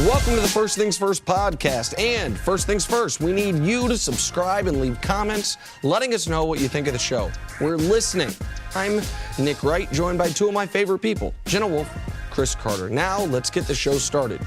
Welcome to the First Things First podcast. And first things first, we need you to subscribe and leave comments letting us know what you think of the show. We're listening. I'm Nick Wright, joined by two of my favorite people, Jenna Wolfe, Chris Carter. Now, let's get the show started.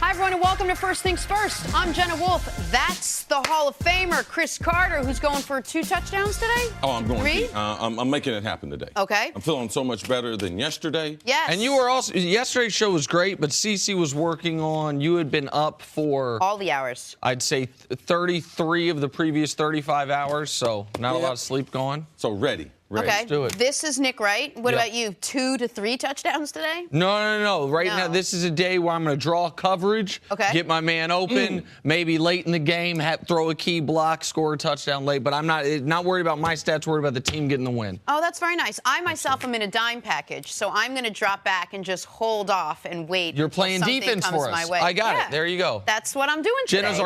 Hi, everyone, and welcome to First Things First. I'm Jenna Wolfe. That's the Hall of Famer, Chris Carter, who's going for 2 touchdowns today? Oh, I'm going 3? I'm making it happen today. Okay. I'm feeling so much better than yesterday. Yes. And you were also, yesterday's show was great, but Cece was working on, you had been up for all the hours. I'd say 33 of the previous 35 hours, so not a lot of sleep going. So ready. Okay. Let's do it. This is Nick Wright. What about you? 2 to 3 touchdowns today? No. Right now, this is a day where I'm going to draw coverage, get my man open, maybe late in the game, throw a key block, score a touchdown late. But I'm not worried about my stats, worried about the team getting the win. Oh, that's very nice. I myself am in a dime package, so I'm going to drop back and just hold off and wait. You're playing defense for us. My way. I got it. There you go. That's what I'm doing today. Jenna's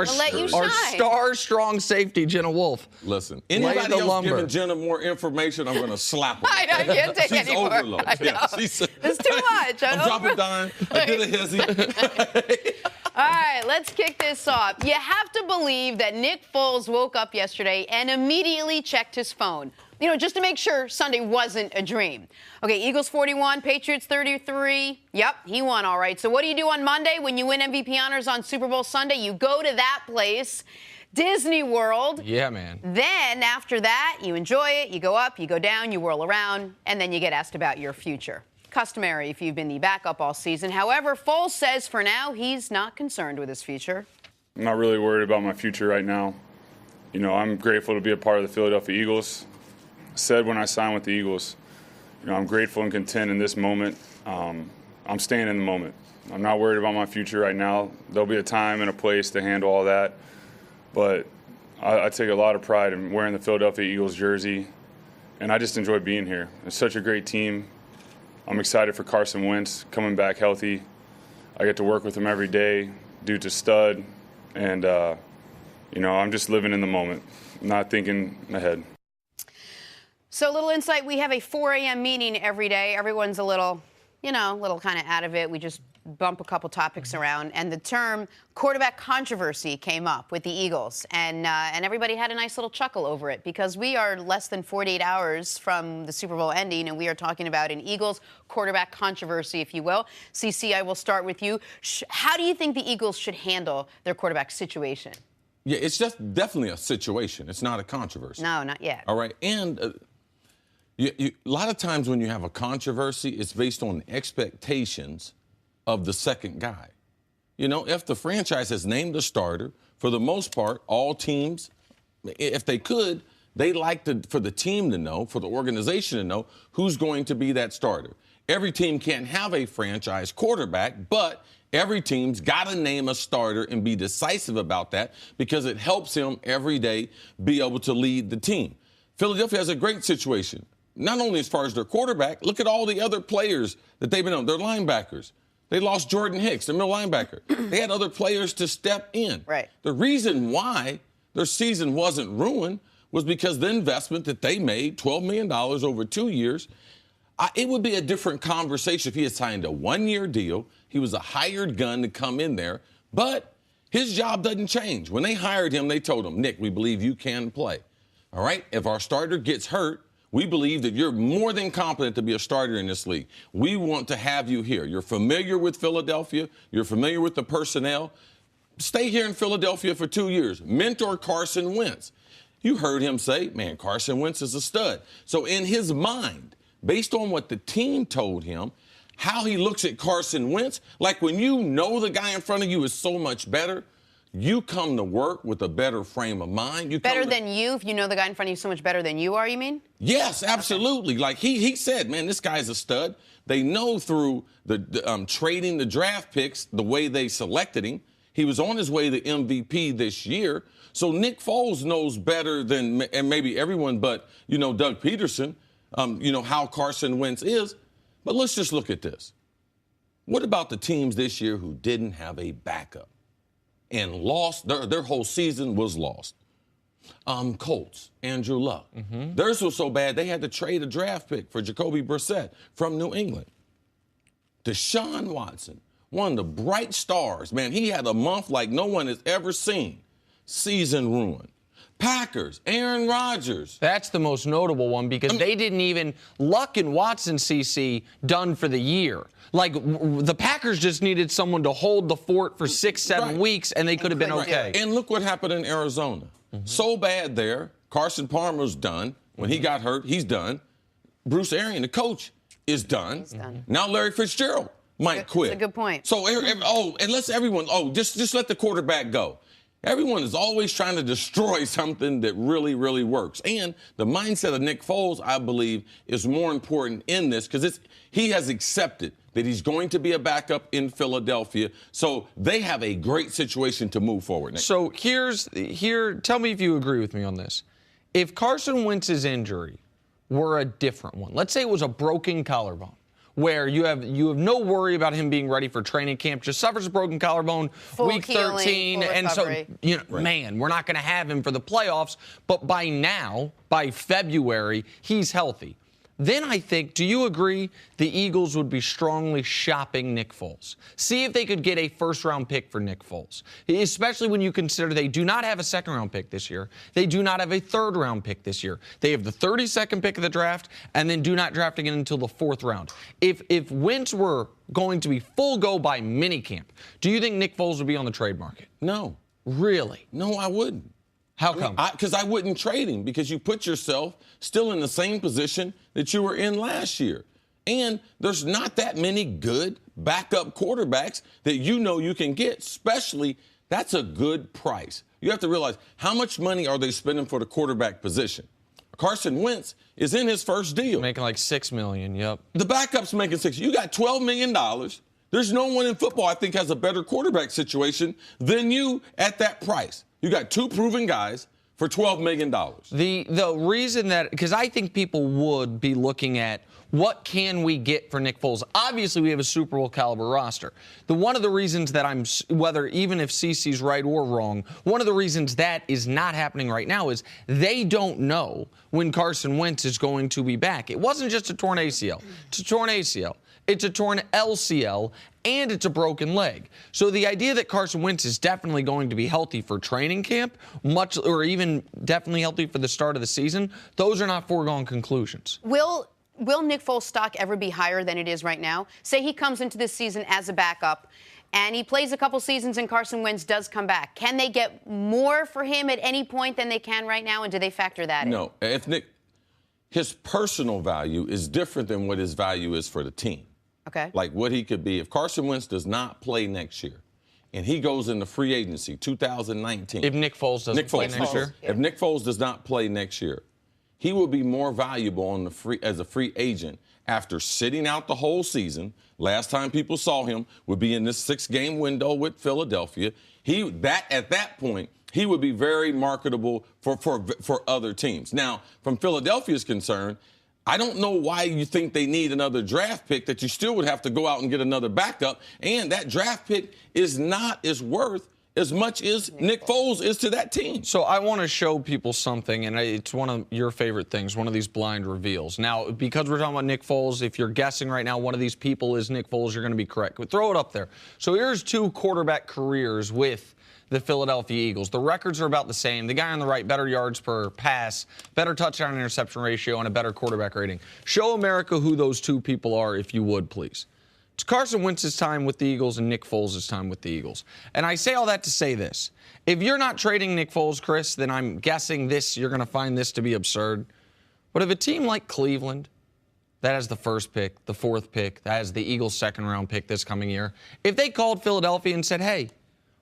our star strong safety, Jenna Wolfe. Listen, anybody else giving Jenna more information, I'm going to slap her. I can't take She's anymore. overload. Yeah, it's too much. I'm dropping dime. I did a hezzy. All right, let's kick this off. You have to believe that Nick Foles woke up yesterday and immediately checked his phone. You know, just to make sure Sunday wasn't a dream. Okay, Eagles 41, Patriots 33. Yep, he won all right. So what do you do on Monday when you win MVP honors on Super Bowl Sunday? You go to that place, Disney World. Yeah, man. Then after that, you enjoy it, you go up, you go down, you whirl around, and then you get asked about your future. Customary if you've been the backup all season. However, Foles says for now he's not concerned with his future. I'm not really worried about my future right now. You know, I'm grateful to be a part of the Philadelphia Eagles. I said when I signed with the Eagles, you know, I'm grateful and content in this moment. I'm staying in the moment. I'm not worried about my future right now. There'll be a time and a place to handle all that. But I take a lot of pride in wearing the Philadelphia Eagles jersey, and I just enjoy being here. It's such a great team. I'm excited for Carson Wentz coming back healthy. I get to work with him every day, dude's a stud, and, you know, I'm just living in the moment, not thinking ahead. So a little insight, we have a 4 a.m. meeting every day. Everyone's a little kind of out of it. We just bump a couple topics around, and the term quarterback controversy came up with the Eagles, and everybody had a nice little chuckle over it because we are less than 48 hours from the Super Bowl ending, and we are talking about an Eagles quarterback controversy, if you will. CC, I will start with you. How do you think the Eagles should handle their quarterback situation? Yeah, it's just definitely a situation. It's not a controversy. No, not yet. All right, and a lot of times when you have a controversy, it's based on expectations of the second guy. You know, if the franchise has named a starter, for the most part, all teams, if they could, they like for the team to know, for the organization to know, who's going to be that starter. Every team can't have a franchise quarterback, but every team's got to name a starter and be decisive about that because it helps him every day be able to lead the team. Philadelphia has a great situation, not only as far as their quarterback, look at all the other players that they've been on, their linebackers. They lost Jordan Hicks, their middle linebacker. They had other players to step in. Right. The reason why their season wasn't ruined was because the investment that they made, $12 million over 2 years, it would be a different conversation if he had signed a 1-year deal. He was a hired gun to come in there, but his job doesn't change. When they hired him, they told him, Nick, we believe you can play. All right? If our starter gets hurt, we believe that you're more than competent to be a starter in this league. We want to have you here. You're familiar with Philadelphia. You're familiar with the personnel. Stay here in Philadelphia for 2 years. Mentor Carson Wentz. You heard him say, man, Carson Wentz is a stud. So in his mind, based on what the team told him, how he looks at Carson Wentz, like when you know the guy in front of you is so much better, you come to work with a better frame of mind. Better than you? If you know the guy in front of you so much better than you are, you mean? Yes, absolutely. Okay. Like he said, man, this guy's a stud. They know through the trading the draft picks, the way they selected him, he was on his way to MVP this year. So Nick Foles knows better than and maybe everyone but, you know, Doug Pederson, you know, how Carson Wentz is. But let's just look at this. What about the teams this year who didn't have a backup and lost? Their whole season was lost. Colts, Andrew Luck. Mm-hmm. Theirs was so bad they had to trade a draft pick for Jacoby Brissett from New England. Deshaun Watson, one of the bright stars, man, he had a month like no one has ever seen. Season ruined. Packers, Aaron Rodgers. That's the most notable one because they didn't even Luck and Watson CC done for the year. Like the Packers just needed someone to hold the fort for 6-7 weeks and they could have been okay. And look what happened in Arizona. So bad there. Carson Palmer's done. When he got hurt, he's done. Bruce Arians, the coach, is done. He's done. Now Larry Fitzgerald might quit. That's a good point. So, just let the quarterback go. Everyone is always trying to destroy something that really, really works. And the mindset of Nick Foles, I believe, is more important in this because he has accepted that he's going to be a backup in Philadelphia. So they have a great situation to move forward. Nick. So tell me if you agree with me on this. If Carson Wentz's injury were a different one, let's say it was a broken collarbone, where you have no worry about him being ready for training camp, just suffers a broken collarbone, week 13, and so man, we're not going to have him for the playoffs, but by February, he's healthy. Then I think, do you agree the Eagles would be strongly shopping Nick Foles? See if they could get a first-round pick for Nick Foles, especially when you consider they do not have a second-round pick this year. They do not have a third-round pick this year. They have the 32nd pick of the draft and then do not draft again until the 4th round. If Wentz were going to be full go by minicamp, do you think Nick Foles would be on the trade market? No. Really? No, I wouldn't. How come? Because I wouldn't trade him because you put yourself still in the same position that you were in last year. And there's not that many good backup quarterbacks that you can get, especially that's a good price. You have to realize how much money are they spending for the quarterback position. Carson Wentz is in his first deal. Making like $6 million, yep. The backup's making $6 million. You got $12 million. There's no one in football I think has a better quarterback situation than you at that price. You got two proven guys for $12 million. The reason that, because I think people would be looking at what can we get for Nick Foles. Obviously, we have a Super Bowl caliber roster. One of the reasons that even if CC's right or wrong, one of the reasons that is not happening right now is they don't know when Carson Wentz is going to be back. It wasn't just a torn ACL. It's a torn ACL. It's a torn LCL, and it's a broken leg. So the idea that Carson Wentz is definitely going to be healthy for training camp, or even definitely healthy for the start of the season, those are not foregone conclusions. Will Nick Foles' stock ever be higher than it is right now? Say he comes into this season as a backup, and he plays a couple seasons and Carson Wentz does come back. Can they get more for him at any point than they can right now, and do they factor that in? No. His personal value is different than what his value is for the team. Okay. Like what he could be. If Carson Wentz does not play next year and he goes into free agency 2019. If Nick Foles doesn't play next year? Yeah. If Nick Foles does not play next year, he will be more valuable as a free agent after sitting out the whole season. Last time people saw him would be in this 6-game window with Philadelphia. At that point, he would be very marketable for other teams. Now, from Philadelphia's concern, I don't know why you think they need another draft pick that you still would have to go out and get another backup. And that draft pick is not as worth as much as Nick Foles is to that team. So I want to show people something, and it's one of your favorite things, one of these blind reveals. Now, because we're talking about Nick Foles, if you're guessing right now one of these people is Nick Foles, you're going to be correct. But throw it up there. So here's 2 quarterback careers with the Philadelphia Eagles. The records are about the same. The guy on the right, better yards per pass, better touchdown interception ratio, and a better quarterback rating. Show America who those 2 people are, if you would, please. It's Carson Wentz's time with the Eagles and Nick Foles' time with the Eagles. And I say all that to say this. If you're not trading Nick Foles, Chris, then I'm guessing you're going to find this to be absurd. But if a team like Cleveland, that has the 1st pick, the 4th pick, that has the Eagles' 2nd-round pick this coming year, if they called Philadelphia and said, hey,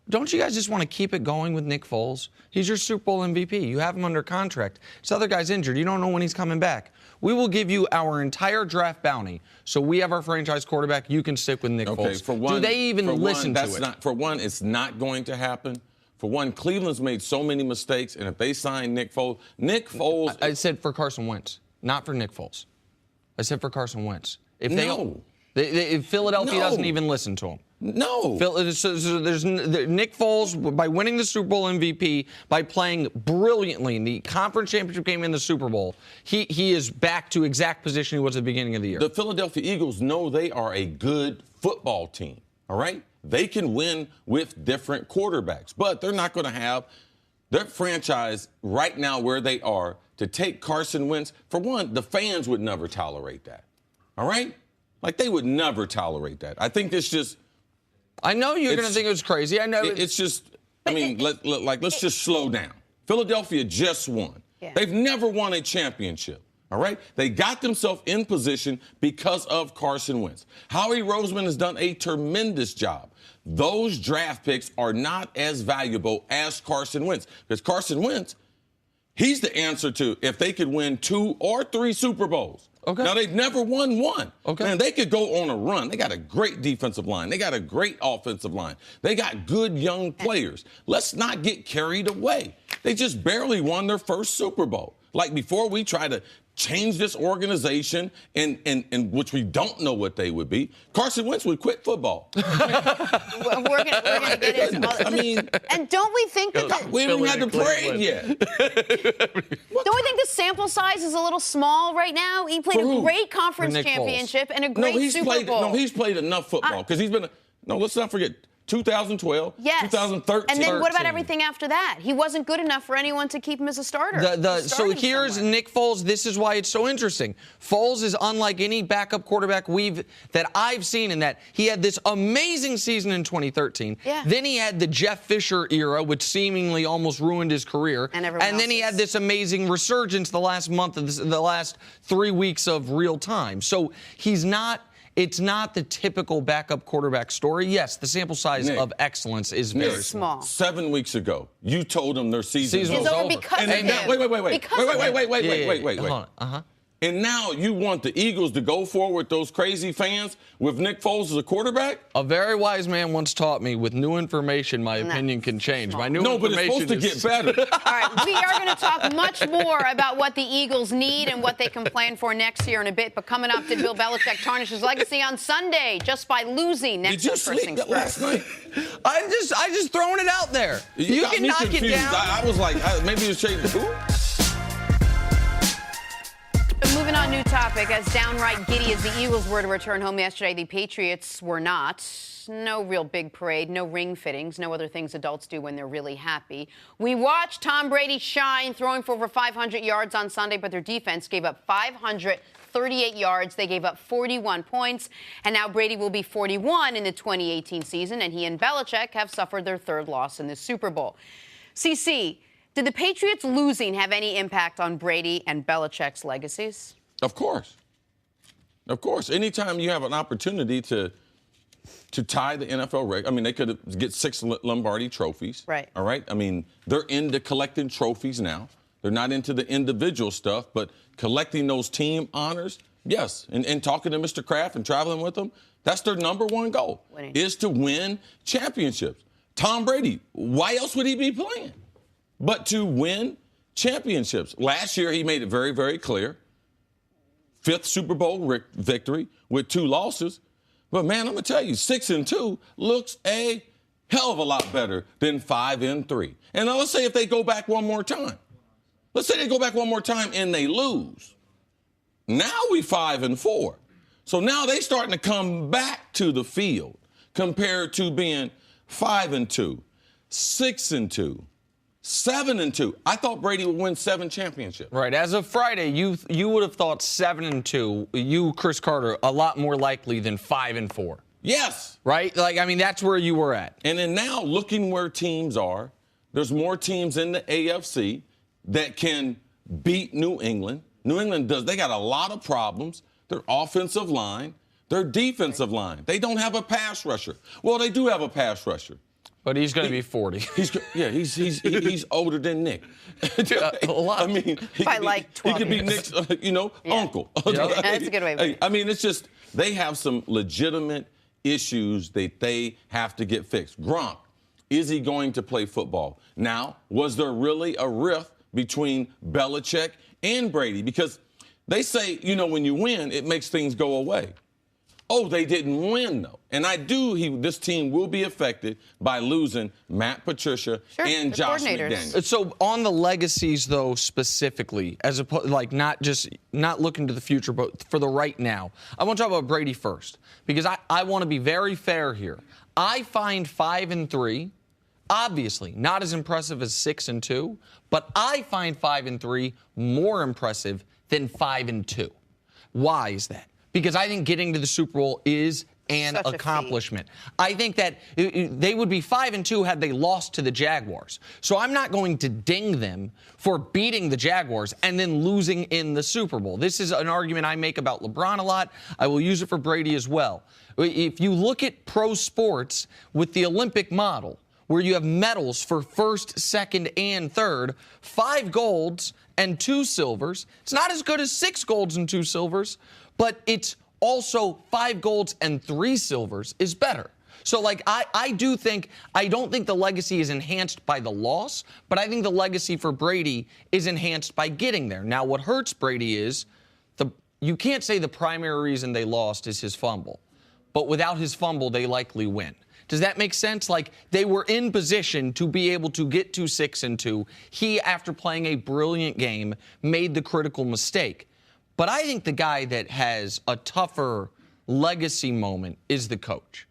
don't you guys just want to keep it going with Nick Foles? He's your Super Bowl MVP. You have him under contract. This other guy's injured. You don't know when he's coming back. We will give you our entire draft bounty. So we have our franchise quarterback. You can stick with Nick Foles. Do they even listen to it? For one, it's not going to happen. For one, Cleveland's made so many mistakes, and if they sign Nick Foles. I said for Carson Wentz, not for Nick Foles. I said for Carson Wentz. If Philadelphia doesn't even listen to him. No. So there's Nick Foles, by winning the Super Bowl MVP, by playing brilliantly in the conference championship game in the Super Bowl, he is back to exact position he was at the beginning of the year. The Philadelphia Eagles know they are a good football team, all right? They can win with different quarterbacks, but they're not going to have their franchise right now where they are to take Carson Wentz. For one, the fans would never tolerate that, all right? Like, they would never tolerate that. I think it's just... I know you're going to think it was crazy. I know it's just. I mean, let's just slow down. Philadelphia just won. Yeah. They've never won a championship. All right, they got themselves in position because of Carson Wentz. Howie Roseman has done a tremendous job. Those draft picks are not as valuable as Carson Wentz, because Carson Wentz, he's the answer to if they could win 2 or 3 Super Bowls. Okay. Now, they've never won one. Okay. Man, they could go on a run. They got a great defensive line. They got a great offensive line. They got good young players. Let's not get carried away. They just barely won their first Super Bowl. Like, before we try to change this organization, and which we don't know what they would be, Carson Wentz would quit football. We're gonna get into all I mean, and don't we think that we haven't had the parade yet. don't we think the sample size is a little small right now? He played a great conference championship and a great Super Bowl. No, he's played enough football because he's been. No, let's not forget. 2012, yes. 2013. And then what about everything after that? He wasn't good enough for anyone to keep him as a starter. So here's Nick Foles. This is why it's so interesting. Foles is unlike any backup quarterback that I've seen, in that he had this amazing season in 2013. Yeah. Then he had the Jeff Fisher era, which seemingly almost ruined his career. And then he had this amazing resurgence the last month of the last 3 weeks of real time. So it's not the typical backup quarterback story. Yes, the sample size of excellence is very small. 7 weeks ago, you told them their season was over over. because of him. Wait. Uh-huh. And now you want the Eagles to go forward with those crazy fans with Nick Foles as a quarterback? A very wise man once taught me, with new information, my opinion can change. My new but it's supposed to get better. All right, we are going to talk much more about what the Eagles need and what they can plan for next year in a bit. But coming up, did Bill Belichick tarnish his legacy on Sunday just by losing? Next Did you sleep last night? I just throwing it out there. You can knock it down. I was like, maybe he was trading the who? Moving on, new topic. As downright giddy as the Eagles were to return home yesterday, the Patriots were not. No real big parade, no ring fittings, no other things adults do when they're really happy. We watched Tom Brady shine, throwing for over 500 yards on Sunday, but their defense gave up 538 yards. They gave up 41 points, and now Brady will be 41 in the 2018 season, and he and Belichick have suffered their 3rd loss in the Super Bowl. CC, did the Patriots losing have any impact on Brady and Belichick's legacies? Of course. Of course. Anytime you have an opportunity to tie the NFL record, I mean, they could get 6 Lombardi trophies. Right. All right? I mean, they're into collecting trophies now. They're not into the individual stuff, but collecting those team honors, yes. And talking to Mr. Kraft and traveling with them, that's their number one goal, is to win championships. Tom Brady, why else would he be playing but to win championships? Last year, he made it very, very clear. 5th Super Bowl victory with 2 losses. But, man, I'm going to tell you, 6-2 looks a hell of a lot better than 5-3. And now let's say if they go back one more time. Let's say they go back one more time and they lose. Now we 5-4. So now they starting to come back to the field compared to being 5-2, 6-2. 7-2. I thought Brady would win 7 championships. Right. As of Friday, you would have thought 7-2. You, Chris Carter, a lot more likely than 5-4. Yes. Right. Like, I mean, that's where you were at. And then now, looking where teams are, there's more teams in the AFC that can beat New England. New England they got a lot of problems. Their offensive line, their defensive line. They don't have a pass rusher. Well, they do have a pass rusher. But he's going to be 40. He's older than Nick. A lot. I mean, by like 12 he could be Nick's, uncle. Yeah, that's a good way of putting it. I mean, it's just they have some legitimate issues that they have to get fixed. Gronk, is he going to play football? Now, was there really a rift between Belichick and Brady? Because they say, when you win, it makes things go away. Oh, they didn't win, though. And this team will be affected by losing Matt Patricia and Josh McDaniels. So on the legacies, though, specifically, as opposed, like not looking to the future, but for the right now, I want to talk about Brady first, because I want to be very fair here. I find 5-3, obviously not as impressive as 6-2, but I find 5-3 more impressive than 5-2. Why is that? Because I think getting to the Super Bowl is an accomplishment. I think that they would be 5-2 had they lost to the Jaguars. So I'm not going to ding them for beating the Jaguars and then losing in the Super Bowl. This is an argument I make about LeBron a lot. I will use it for Brady as well. If you look at pro sports with the Olympic model, where you have medals for first, second, and third, 5 golds and 2 silvers. It's not as good as 6 golds and 2 silvers, but it's also 5 golds and 3 silvers is better. So, like, I don't think the legacy is enhanced by the loss, but I think the legacy for Brady is enhanced by getting there. Now, what hurts Brady is you can't say the primary reason they lost is his fumble, but without his fumble, they likely win. Does that make sense? Like, they were in position to be able to get to 6-2. He, after playing a brilliant game, made the critical mistake. But I think the guy that has a tougher legacy moment is the coach.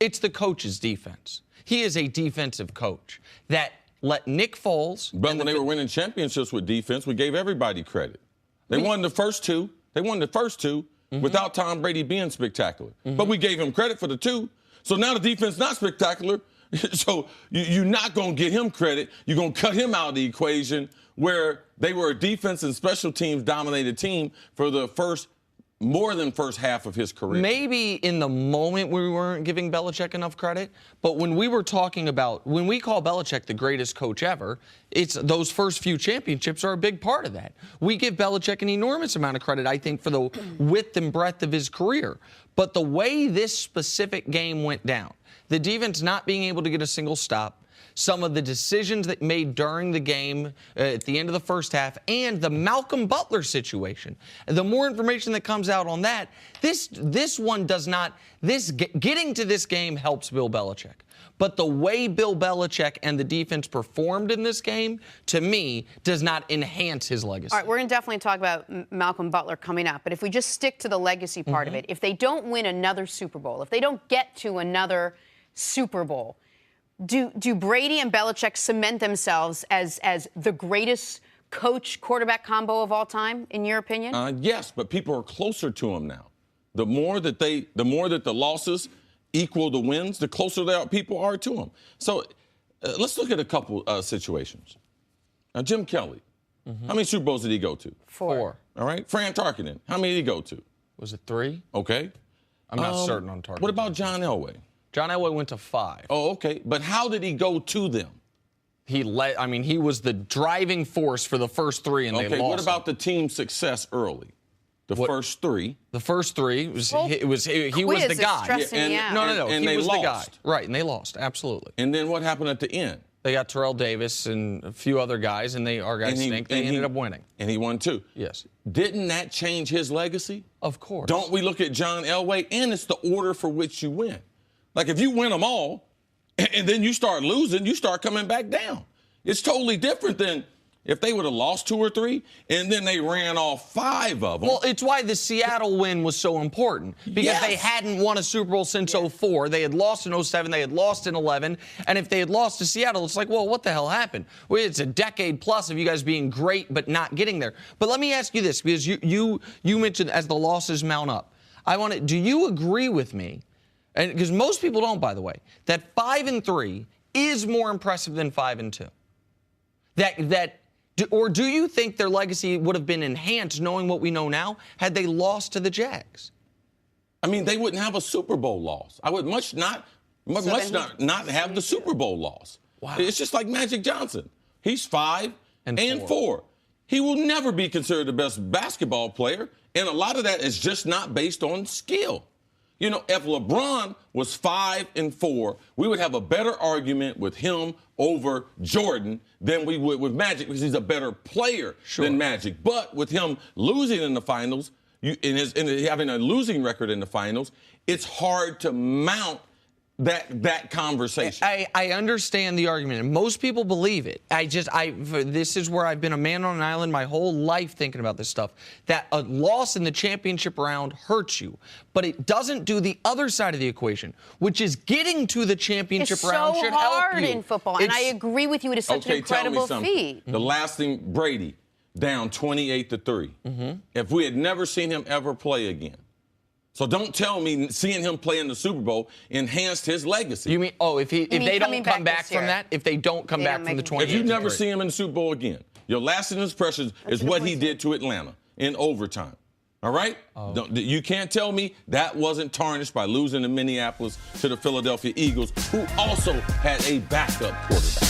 It's the coach's defense. He is a defensive coach that let Nick Foles. But when they were winning championships with defense, we gave everybody credit. They won the first two. Without Tom Brady being spectacular. But we gave him credit for the 2. So now the defense not spectacular. So you're not going to get him credit. You're going to cut him out of the equation, where they were a defense and special teams dominated team for the more than first half of his career. Maybe in the moment we weren't giving Belichick enough credit, but when we call Belichick the greatest coach ever, it's those first few championships are a big part of that. We give Belichick an enormous amount of credit, I think, for the width and breadth of his career. But the way this specific game went down, the defense not being able to get a single stop, some of the decisions that made during the game at the end of the first half, and the Malcolm Butler situation. The more information that comes out on that, this one does not. Getting to this game helps Bill Belichick. But the way Bill Belichick and the defense performed in this game, to me, does not enhance his legacy. All right, we're going to definitely talk about Malcolm Butler coming up. But if we just stick to the legacy part of it, if they don't win another Super Bowl, if they don't get to another Super Bowl, do Brady and Belichick cement themselves as the greatest coach-quarterback combo of all time, in your opinion? Yes, but people are closer to him now. The more that the losses equal the wins, the closer people are to him. So let's look at a couple situations. Now, Jim Kelly, how many Super Bowls did he go to? 4. All right. Fran Tarkenton, how many did he go to? Was it 3? Okay. I'm not certain on Tarkenton. What about John Elway? John Elway went to 5. Oh, okay. But how did he go to them? He was the driving force for the first 3, and they lost. Okay, what about the team's success early? First 3. The first 3 he was the guy. No. And he was lost. the guy. Right, and they lost. Absolutely. And then what happened at the end? They got Terrell Davis and a few other guys, and our guys stink. They ended up winning. And he won 2. Yes. Didn't that change his legacy? Of course. Don't we look at John Elway? And it's the order for which you win. Like, if you win them all, and then you start losing, you start coming back down. It's totally different than if they would have lost 2 or 3, and then they ran off 5 of them. Well, it's why the Seattle win was so important. Because they hadn't won a Super Bowl since 04. They had lost in 07. They had lost in 11. And if they had lost to Seattle, it's like, well, what the hell happened? Well, it's a decade plus of you guys being great but not getting there. But let me ask you this, because you mentioned as the losses mount up. Do you agree with me, and because most people don't, by the way, that 5-3 is more impressive than 5-2? Or do you think their legacy would have been enhanced, knowing what we know now, had they lost to the Jags? I mean, they wouldn't have a Super Bowl loss. I would much not have the Super Bowl loss. Wow. It's just like Magic Johnson. He's 5 and 4. He will never be considered the best basketball player, and a lot of that is just not based on skill. You know, if LeBron was 5 and 4, we would have a better argument with him over Jordan than we would with Magic, because he's a better player than Magic. But with him losing in the finals, having a losing record in the finals, it's hard to mount that conversation. I understand the argument, and most people believe it. This is where I've been a man on an island my whole life thinking about this stuff, that a loss in the championship round hurts you, but it doesn't do the other side of the equation, which is getting to the championship round should help you. It's so hard in football, and I agree with you. It is such an incredible feat. The last thing, Brady, down 28-3. If we had never seen him ever play again. So don't tell me seeing him play in the Super Bowl enhanced his legacy. You mean, if they don't come back from that? If they don't come back from the 28? If you never see him in the Super Bowl again, your lasting impression is what he did to Atlanta in overtime. All right? You can't tell me that wasn't tarnished by losing to Minneapolis to the Philadelphia Eagles, who also had a backup quarterback.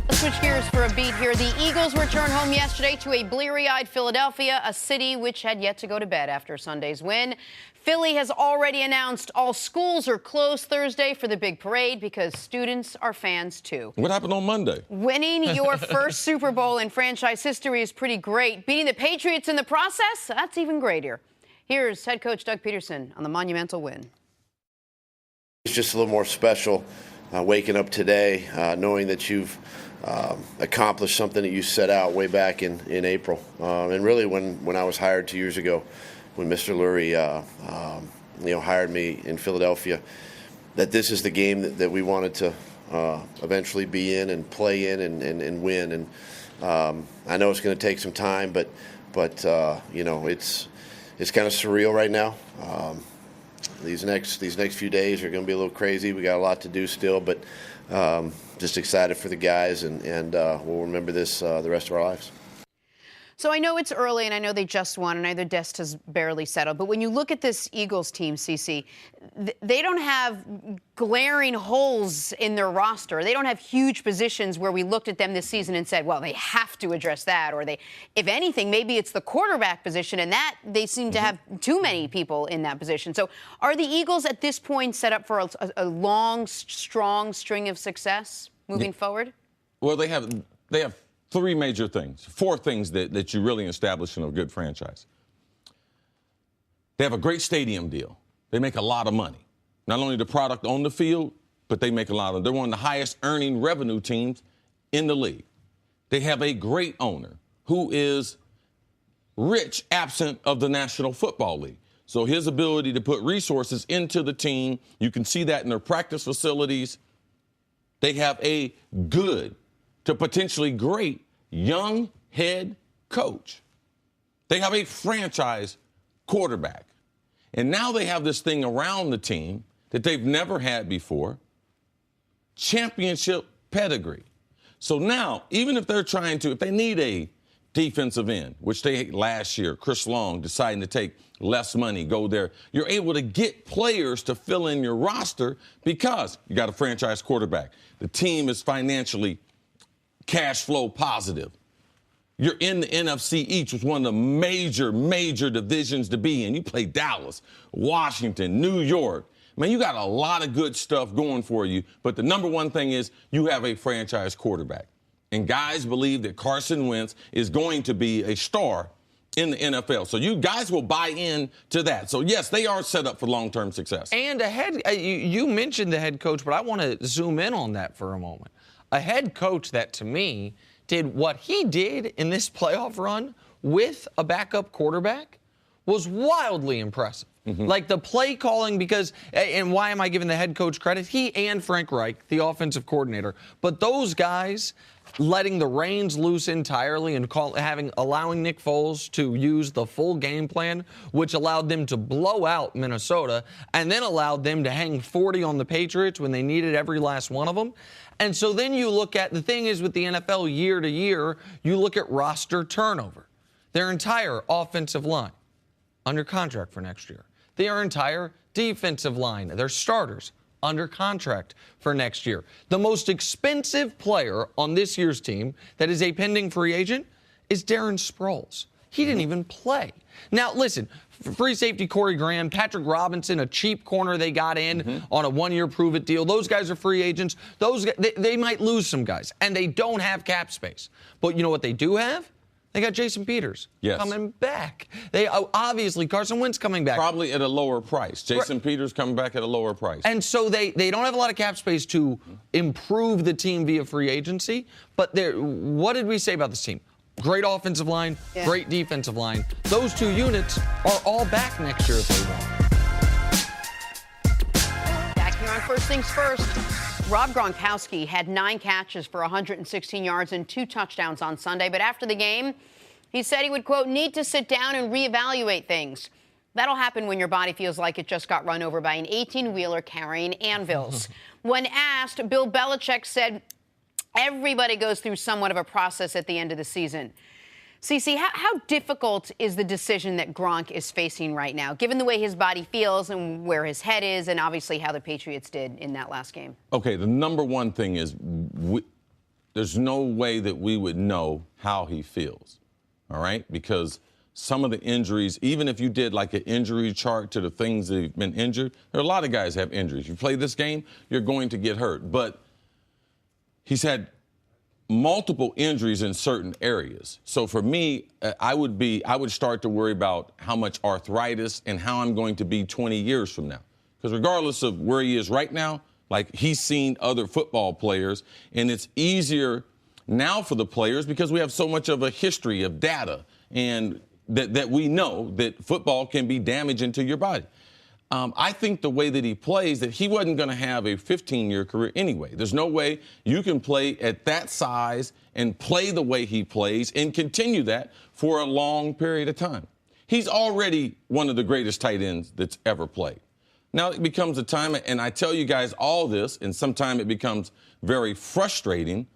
Let's switch gears for a beat here. The Eagles returned home yesterday to a bleary-eyed Philadelphia, a city which had yet to go to bed after Sunday's win. Philly has already announced all schools are closed Thursday for the big parade because students are fans too. What happened on Monday? Winning your first Super Bowl in franchise history is pretty great. Beating the Patriots in the process, that's even greater. Here's head coach Doug Pederson on the monumental win. It's just a little more special waking up today knowing that you've accomplished something that you set out way back in April. And really when I was hired 2 years ago, when Mr. Lurie hired me in Philadelphia, that this is the game that we wanted to eventually be in and play in and win. And I know it's going to take some time, but it's kind of surreal right now. These next few days are going to be a little crazy. We got a lot to do still, but just excited for the guys, and we'll remember this the rest of our lives. So I know it's early, and I know they just won, and I know the dust has barely settled. But when you look at this Eagles team, CeCe, they don't have glaring holes in their roster. They don't have huge positions where we looked at them this season and said, well, they have to address that. Or if anything, maybe it's the quarterback position, and that they seem to have too many people in that position. So are the Eagles at this point set up for a long, strong string of success moving forward? Well, they have four things that you really establish in a good franchise. They have a great stadium deal. They make a lot of money. Not only the product on the field, but they make a lot of. They're one of the highest earning revenue teams in the league. They have a great owner who is rich, absent of the National Football League. So his ability to put resources into the team, you can see that in their practice facilities. They have a good to potentially great young head coach. They have a franchise quarterback. And now they have this thing around the team that they've never had before, championship pedigree. So now, even if they need a defensive end, which they last year, Chris Long deciding to take less money, go there, you're able to get players to fill in your roster because you got a franchise quarterback. The team is financially cash flow positive. You're in the NFC East, which is one of the major divisions to be in. You play Dallas, Washington, New York. Man, you got a lot of good stuff going for you, but the number one thing is you have a franchise quarterback. And guys believe that Carson Wentz is going to be a star in the NFL. So you guys will buy in to that. So, yes, they are set up for long-term success. And you mentioned the head coach, but I want to zoom in on that for a moment. A head coach that, to me, did what he did in this playoff run with a backup quarterback was wildly impressive. Like the play calling, because, and why am I giving the head coach credit? He and Frank Reich, the offensive coordinator. But those guys letting the reins loose entirely and allowing Nick Foles to use the full game plan, which allowed them to blow out Minnesota and then allowed them to hang 40 on the Patriots when they needed every last one of them. And so then you look at, the thing is with the NFL year to year, you look at roster turnover. Their entire offensive line under contract for next year. Their entire defensive line, their starters, under contract for next year. The most expensive player on this year's team that is a pending free agent is Darren Sproles. He didn't even play. Now, listen, free safety Corey Graham, Patrick Robinson, a cheap corner they got in on a one-year prove-it deal. Those guys are free agents. They might lose some guys, and they don't have cap space. But you know what they do have? They got Jason Peters Yes. coming back. They obviously Carson Wentz coming back. Probably at a lower price. Jason Peters coming back at a lower price. And so they don't have a lot of cap space to improve the team via free agency. But what did we say about this team? Great offensive line, great defensive line. Those two units are all back next year if they want. Back here on First Things First, Rob Gronkowski had 9 catches for 116 yards and 2 touchdowns on Sunday. But after the game, he said he would, quote, need to sit down and reevaluate things. That'll happen when your body feels like it just got run over by an 18-wheeler carrying anvils. When asked, Bill Belichick said everybody goes through somewhat of a process at the end of the season. CeCe, how difficult is the decision that Gronk is facing right now, given the way his body feels and where his head is, and obviously how the Patriots did in that last game? Okay, the number one thing is there's no way that we would know how he feels, all right? Because some of the injuries, even if you did like an injury chart to the things that have been injured, there are a lot of guys have injuries. You play this game, you're going to get hurt. But he's had multiple injuries in certain areas. So for me, I would start to worry about how much arthritis and how I'm going to be 20 years from now. Because regardless of where he is right now, like he's seen other football players, and it's easier now for the players because we have so much of a history of data and that we know that football can be damaging to your body. I think the way that he plays, that he wasn't going to have a 15-year career anyway. There's no way you can play at that size and play the way he plays and continue that for a long period of time. He's already one of the greatest tight ends that's ever played. Now it becomes a time, and I tell you guys all this, and sometimes it becomes very frustrating.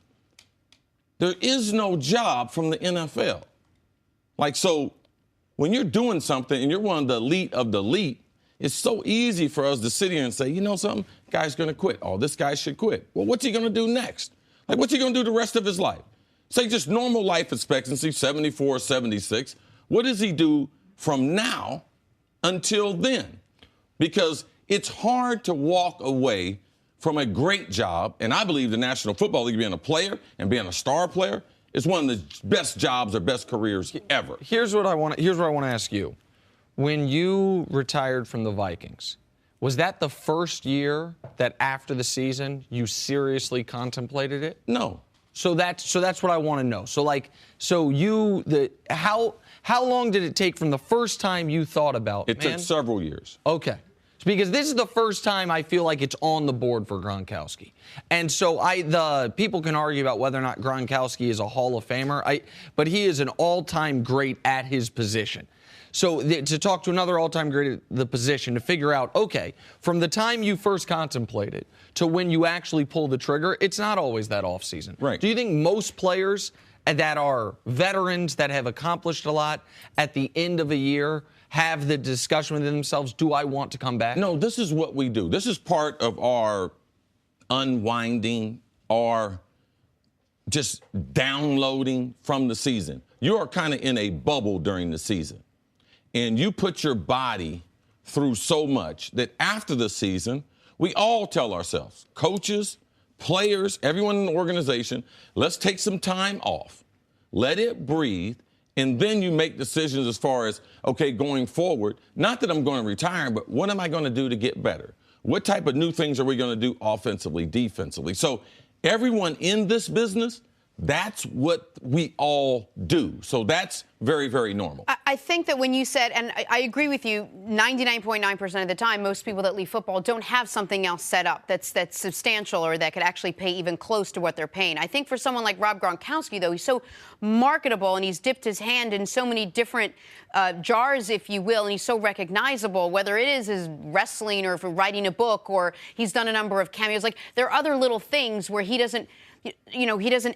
There is no job from the NFL. Like, so when you're doing something and you're one of the elite, it's so easy for us to sit here and say, you know something, guy's going to quit. Oh, this guy should quit. Well, what's he going to do next? Like, what's he going to do the rest of his life? Say just normal life expectancy, 74, 76. What does he do from now until then? Because it's hard to walk away from a great job, and I believe the National Football League, being a player and being a star player, is one of the best jobs or best careers ever. Here's what I want to ask you. When you retired from the Vikings, was that the first year that after the season you seriously contemplated it? No. So that's what I want to know. How long did it take from the first time you thought about it? It took several years. Okay. Because this is the first time I feel like it's on the board for Gronkowski. And so the people can argue about whether or not Gronkowski is a Hall of Famer, but he is an all-time great at his position. So to talk to another all-time great at the position, to figure out, okay, from the time you first contemplated to when you actually pull the trigger, it's not always that offseason. Right. Do you think most players that are veterans that have accomplished a lot at the end of a year have the discussion within themselves, do I want to come back? No, this is what we do. This is part of our unwinding, our just downloading from the season. You are kind of in a bubble during the season. And you put your body through so much that after the season, we all tell ourselves, coaches, players, everyone in the organization, let's take some time off. Let it breathe. And then you make decisions as far as, okay, going forward, not that I'm going to retire, but what am I going to do to get better? What type of new things are we going to do offensively, defensively? So everyone in this business, that's what we all do. So that's very, very normal. I think that when you said, and I agree with you, 99.9% of the time, most people that leave football don't have something else set up that's substantial or that could actually pay even close to what they're paying. I think for someone like Rob Gronkowski, though, he's so marketable and he's dipped his hand in so many different jars, if you will, and he's so recognizable, whether it is his wrestling or for writing a book or he's done a number of cameos. Like, there are other little things where he doesn't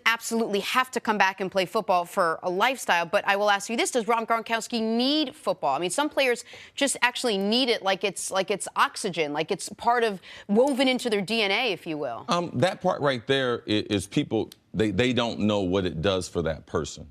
absolutely have to come back and play football for a lifestyle. But I will ask you this, does Rob Gronkowski need football? I mean, some players just actually need it like it's oxygen, like it's part of woven into their DNA, if you will. That part right there is people, they don't know what it does for that person.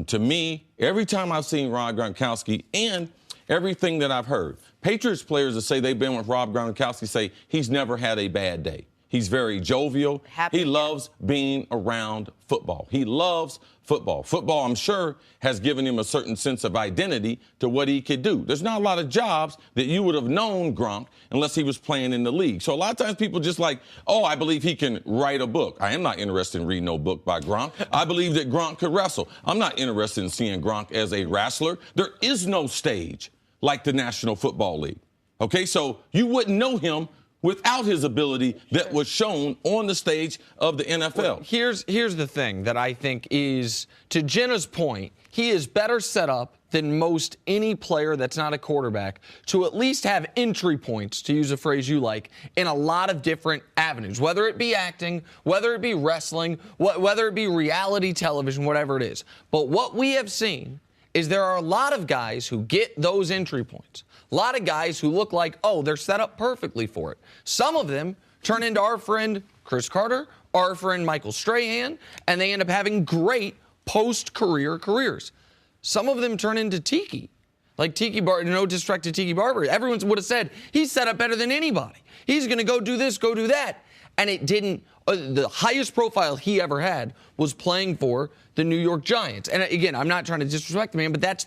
To me, every time I've seen Rob Gronkowski and everything that I've heard, Patriots players that say they've been with Rob Gronkowski say he's never had a bad day. He's very jovial. Happy. He loves being around football. He loves football. Football, I'm sure, has given him a certain sense of identity to what he could do. There's not a lot of jobs that you would have known Gronk unless he was playing in the league. So a lot of times people just like, oh, I believe he can write a book. I am not interested in reading no book by Gronk. I believe that Gronk could wrestle. I'm not interested in seeing Gronk as a wrestler. There is no stage like the National Football League. Okay, so you wouldn't know him without his ability that was shown on the stage of the NFL. Well, here's the thing that I think is, to Jenna's point, he is better set up than most any player that's not a quarterback to at least have entry points, to use a phrase you like, in a lot of different avenues, whether it be acting, whether it be wrestling, whether it be reality television, whatever it is. But what we have seen is there are a lot of guys who get those entry points. A lot of guys who look like, oh, they're set up perfectly for it. Some of them turn into our friend Chris Carter, our friend Michael Strahan, and they end up having great post-career careers. Some of them turn into Tiki. Like Tiki Barber, no disrespect to Tiki Barber. Everyone would have said, he's set up better than anybody. He's going to go do this, go do that. And it didn't. The highest profile he ever had was playing for the New York Giants. And again, I'm not trying to disrespect the man, but that's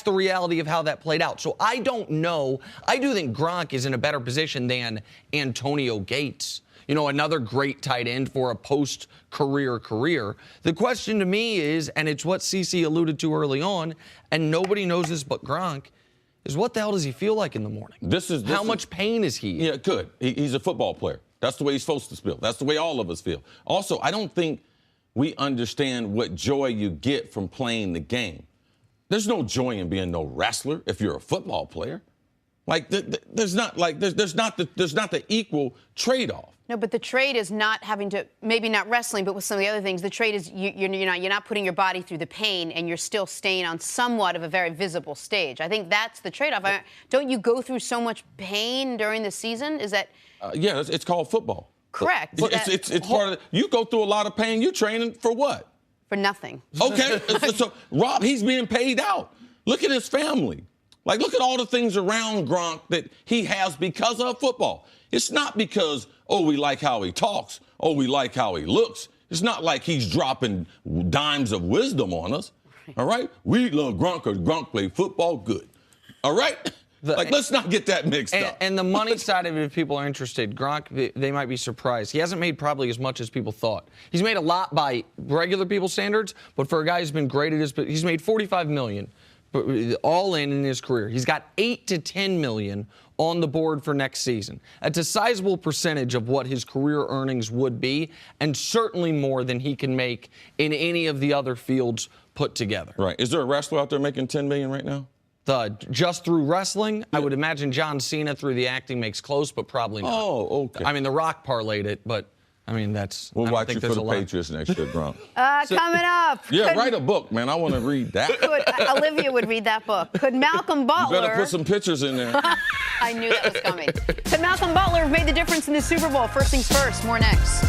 the reality of how that played out. So I don't know. I do think Gronk is in a better position than Antonio Gates, another great tight end for a post-career career. The question to me is, and it's what CeCe alluded to early on, and nobody knows this but Gronk, is what the hell does he feel like in the morning? How much pain is he? Yeah, good. He's a football player. That's the way he's supposed to feel. That's the way all of us feel. Also, I don't think we understand what joy you get from playing the game. There's no joy in being no wrestler if you're a football player. Like there's not the equal trade-off. No, but the trade is not having to, maybe not wrestling, but with some of the other things. The trade is you're not putting your body through the pain, and you're still staying on somewhat of a very visible stage. I think that's the trade-off. Don't you go through so much pain during the season? Is that? Yeah, it's called football. Correct. It's part of it. You go through a lot of pain. You're training for what? For nothing. Okay. So Rob, he's being paid out. Look at his family. Like, look at all the things around Gronk that he has because of football. It's not because, oh, we like how he talks. Oh, we like how he looks. It's not like he's dropping dimes of wisdom on us. All right? We love Gronk because Gronk played football good. All right? Let's not get that mixed up. And the money side of it, if people are interested, Gronk, they might be surprised. He hasn't made probably as much as people thought. He's made a lot by regular people's standards, but for a guy who's been great at he's made $45 million all in his career. He's got $8 to $10 million on the board for next season. That's a sizable percentage of what his career earnings would be, and certainly more than he can make in any of the other fields put together. Right. Is there a wrestler out there making $10 million right now? Just through wrestling, I would imagine John Cena through the acting makes close, but probably not. Oh, okay. I mean, The Rock parlayed it, but I mean, We'll watch you for the Patriots next year, Gronk. Coming up. Yeah, write a book, man. I want to read that. Olivia would read that book. Could Malcolm Butler... You better put some pictures in there. I knew that was coming. Could Malcolm Butler have made the difference in the Super Bowl? First things first. More next.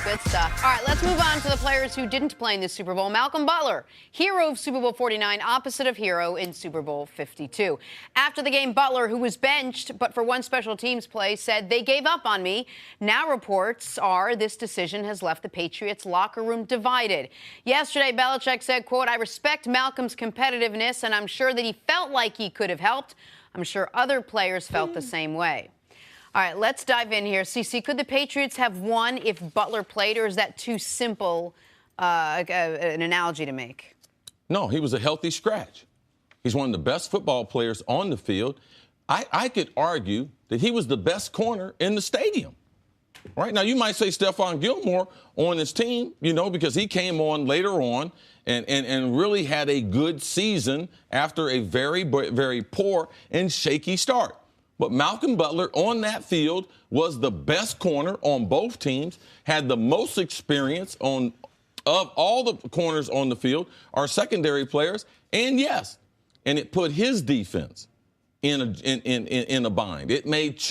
Good stuff. All right, let's move on to the players who didn't play in the Super Bowl. Malcolm Butler, hero of Super Bowl 49, opposite of hero in Super Bowl 52. After the game, Butler, who was benched but for one special teams play, said, "They gave up on me." Now reports are this decision has left the Patriots locker room divided. Yesterday, Belichick said, quote, "I respect Malcolm's competitiveness, and I'm sure that he felt like he could have helped. I'm sure other players felt the same way." All right, let's dive in here. CeCe, could the Patriots have won if Butler played, or is that too simple an analogy to make? No, he was a healthy scratch. He's one of the best football players on the field. I could argue that he was the best corner in the stadium. Right now, you might say Stephon Gilmore on his team, because he came on later on and really had a good season after a very, very poor and shaky start. But Malcolm Butler on that field was the best corner on both teams, had the most experience of all the corners on the field, our secondary players, and it put his defense in a bind. It made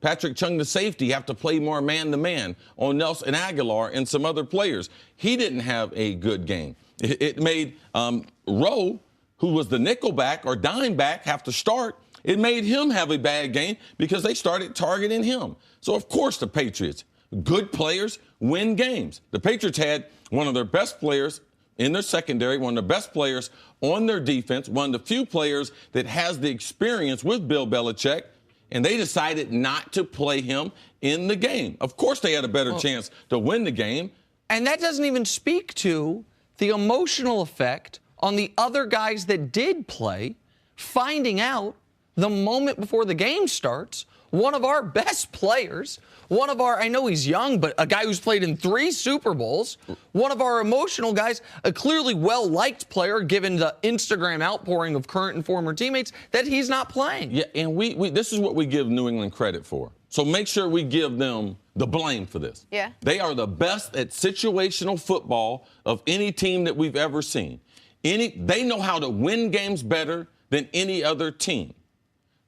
Patrick Chung, the safety, have to play more man-to-man on Nelson Aguilar and some other players. He didn't have a good game. It made Rowe, who was the nickelback or dime back, have to start It made him have a bad game because they started targeting him. So, of course, the Patriots, good players, win games. The Patriots had one of their best players in their secondary, one of the best players on their defense, one of the few players that has the experience with Bill Belichick, and they decided not to play him in the game. Of course, they had a better chance to win the game. And that doesn't even speak to the emotional effect on the other guys that did play, finding out the moment before the game starts, one of our best players, one of our, I know he's young, but a guy who's played in 3 Super Bowls, one of our emotional guys, a clearly well-liked player given the Instagram outpouring of current and former teammates, that he's not playing. Yeah, and we this is what we give New England credit for. So make sure we give them the blame for this. Yeah. They are the best at situational football of any team that we've ever seen. They know how to win games better than any other team.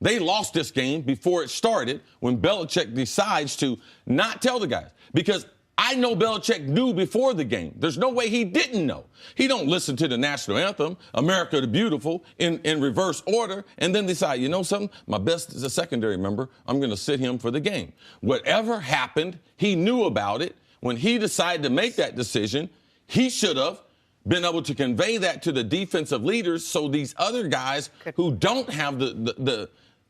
They lost this game before it started when Belichick decides to not tell the guys. Because I know Belichick knew before the game. There's no way he didn't know. He don't listen to the national anthem, America the Beautiful, in reverse order, and then decide, you know something? My best is a secondary member. I'm going to sit him for the game. Whatever happened, he knew about it. When he decided to make that decision, he should have been able to convey that to the defensive leaders so these other guys who don't have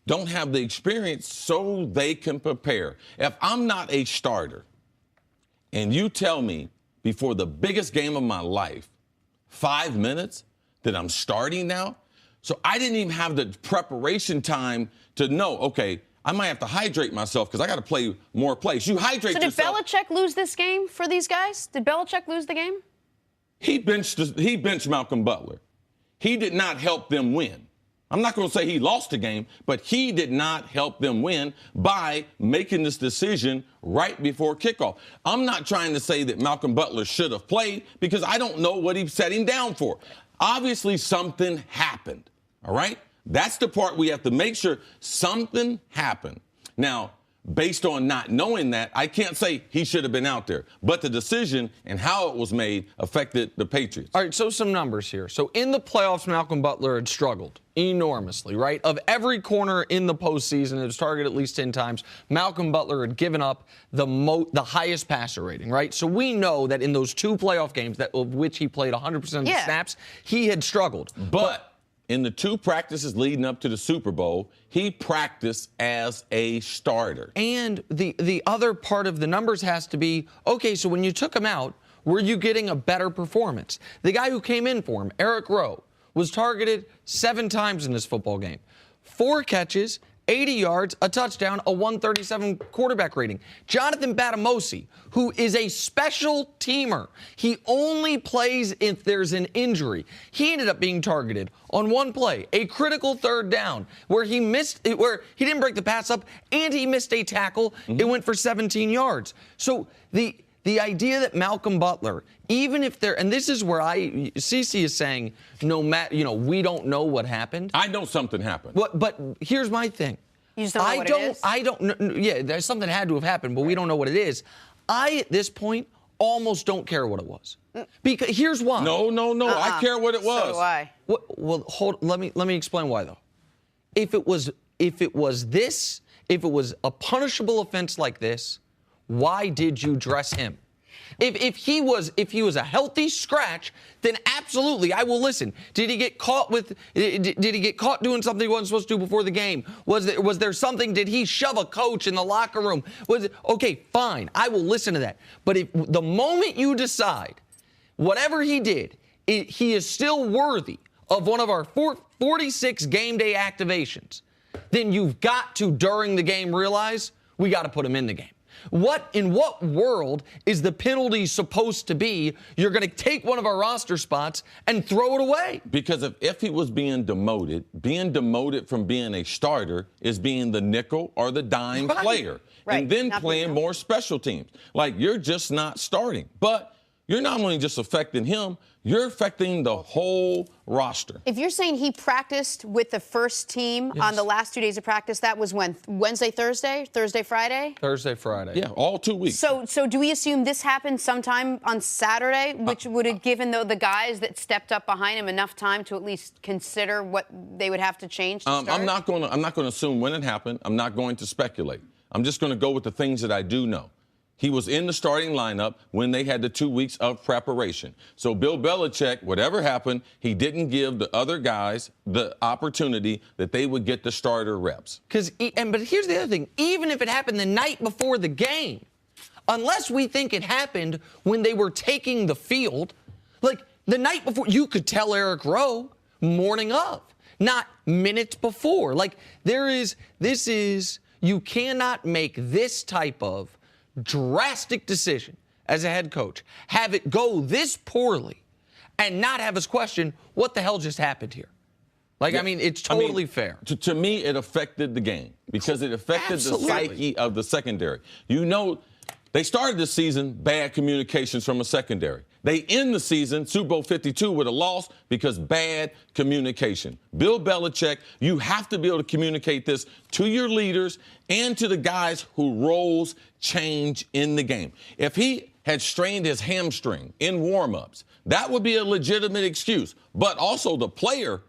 don't have the experience so they can prepare. If I'm not a starter and you tell me before the biggest game of my life, 5 minutes, that I'm starting now, so I didn't even have the preparation time to know, okay, I might have to hydrate myself because I got to play more plays. You hydrate yourself. So did Belichick lose this game for these guys? Did Belichick lose the game? He benched Malcolm Butler. He did not help them win. I'm not going to say he lost the game, but he did not help them win by making this decision right before kickoff. I'm not trying to say that Malcolm Butler should have played because I don't know what he set him down for. Obviously, something happened, all right? That's the part we have to make sure something happened. Now, based on not knowing that, I can't say he should have been out there. But the decision and how it was made affected the Patriots. All right, so some numbers here. So in the playoffs, Malcolm Butler had struggled enormously, right? Of every corner in the postseason, it was targeted at least 10 times. Malcolm Butler had given up the highest passer rating, right? So we know that in those 2 playoff games, of which he played 100% of the snaps, he had struggled. But in the 2 practices leading up to the Super Bowl, he practiced as a starter. And the other part of the numbers has to be, okay, so when you took him out, were you getting a better performance? The guy who came in for him, Eric Rowe, was targeted 7 times in this football game. 4 catches, 80 yards, a touchdown, a 137 quarterback rating. Jonathan Batamosi, who is a special teamer, he only plays if there's an injury. He ended up being targeted on 1 play, a critical 3rd down, where he didn't break the pass up and he missed a tackle. It went for 17 yards. So the idea that Malcolm Butler, even if and this is where CC is saying, we don't know what happened. I know something happened. But here's my thing. You just don't know what it is? I don't, yeah, there's something had to have happened, but we don't know what it is. At this point, almost don't care what it was. Because here's why. No. I care what it was. So do I. Well, let me explain why, though. If it was a punishable offense like this, why did you dress him? If he was a healthy scratch, then absolutely I will listen. Did he get caught doing something he wasn't supposed to do before the game? Was there something? Did he shove a coach in the locker room? Okay, fine. I will listen to that. But the moment you decide whatever he did, he is still worthy of one of our 46 game day activations, then you've got to, during the game, realize we got to put him in the game. In what world is the penalty supposed to be? You're going to take one of our roster spots and throw it away. Because if he was being demoted from being a starter is being the nickel or the dime player. Right. And then Not playing more special teams. Like, you're just not starting. But, you're not only just affecting him, you're affecting the whole roster. If you're saying he practiced with the first team on the last 2 days of practice, that was when? Wednesday, Thursday? Thursday, Friday? Thursday, Friday. Yeah, all 2 weeks. So do we assume this happened sometime on Saturday, which would have given the guys that stepped up behind him enough time to at least consider what they would have to change to start? I'm not going to assume when it happened. I'm not going to speculate. I'm just going to go with the things that I do know. He was in the starting lineup when they had the 2 weeks of preparation. So Bill Belichick, whatever happened, he didn't give the other guys the opportunity that they would get the starter reps. But here's the other thing. Even if it happened the night before the game, unless we think it happened when they were taking the field, like the night before, you could tell Eric Rowe morning of, not minutes before. Like you cannot make this type of drastic decision as a head coach, have it go this poorly, and not have us question what the hell just happened here. Like, yeah. I mean, it's totally fair. To me, it affected the game because it affected the psyche of the secondary. You know, they started the season bad communications from a secondary. They end the season, Super Bowl 52, with a loss because bad communication. Bill Belichick, you have to be able to communicate this to your leaders and to the guys whose roles change in the game. If he had strained his hamstring in warm-ups, that would be a legitimate excuse. But also the player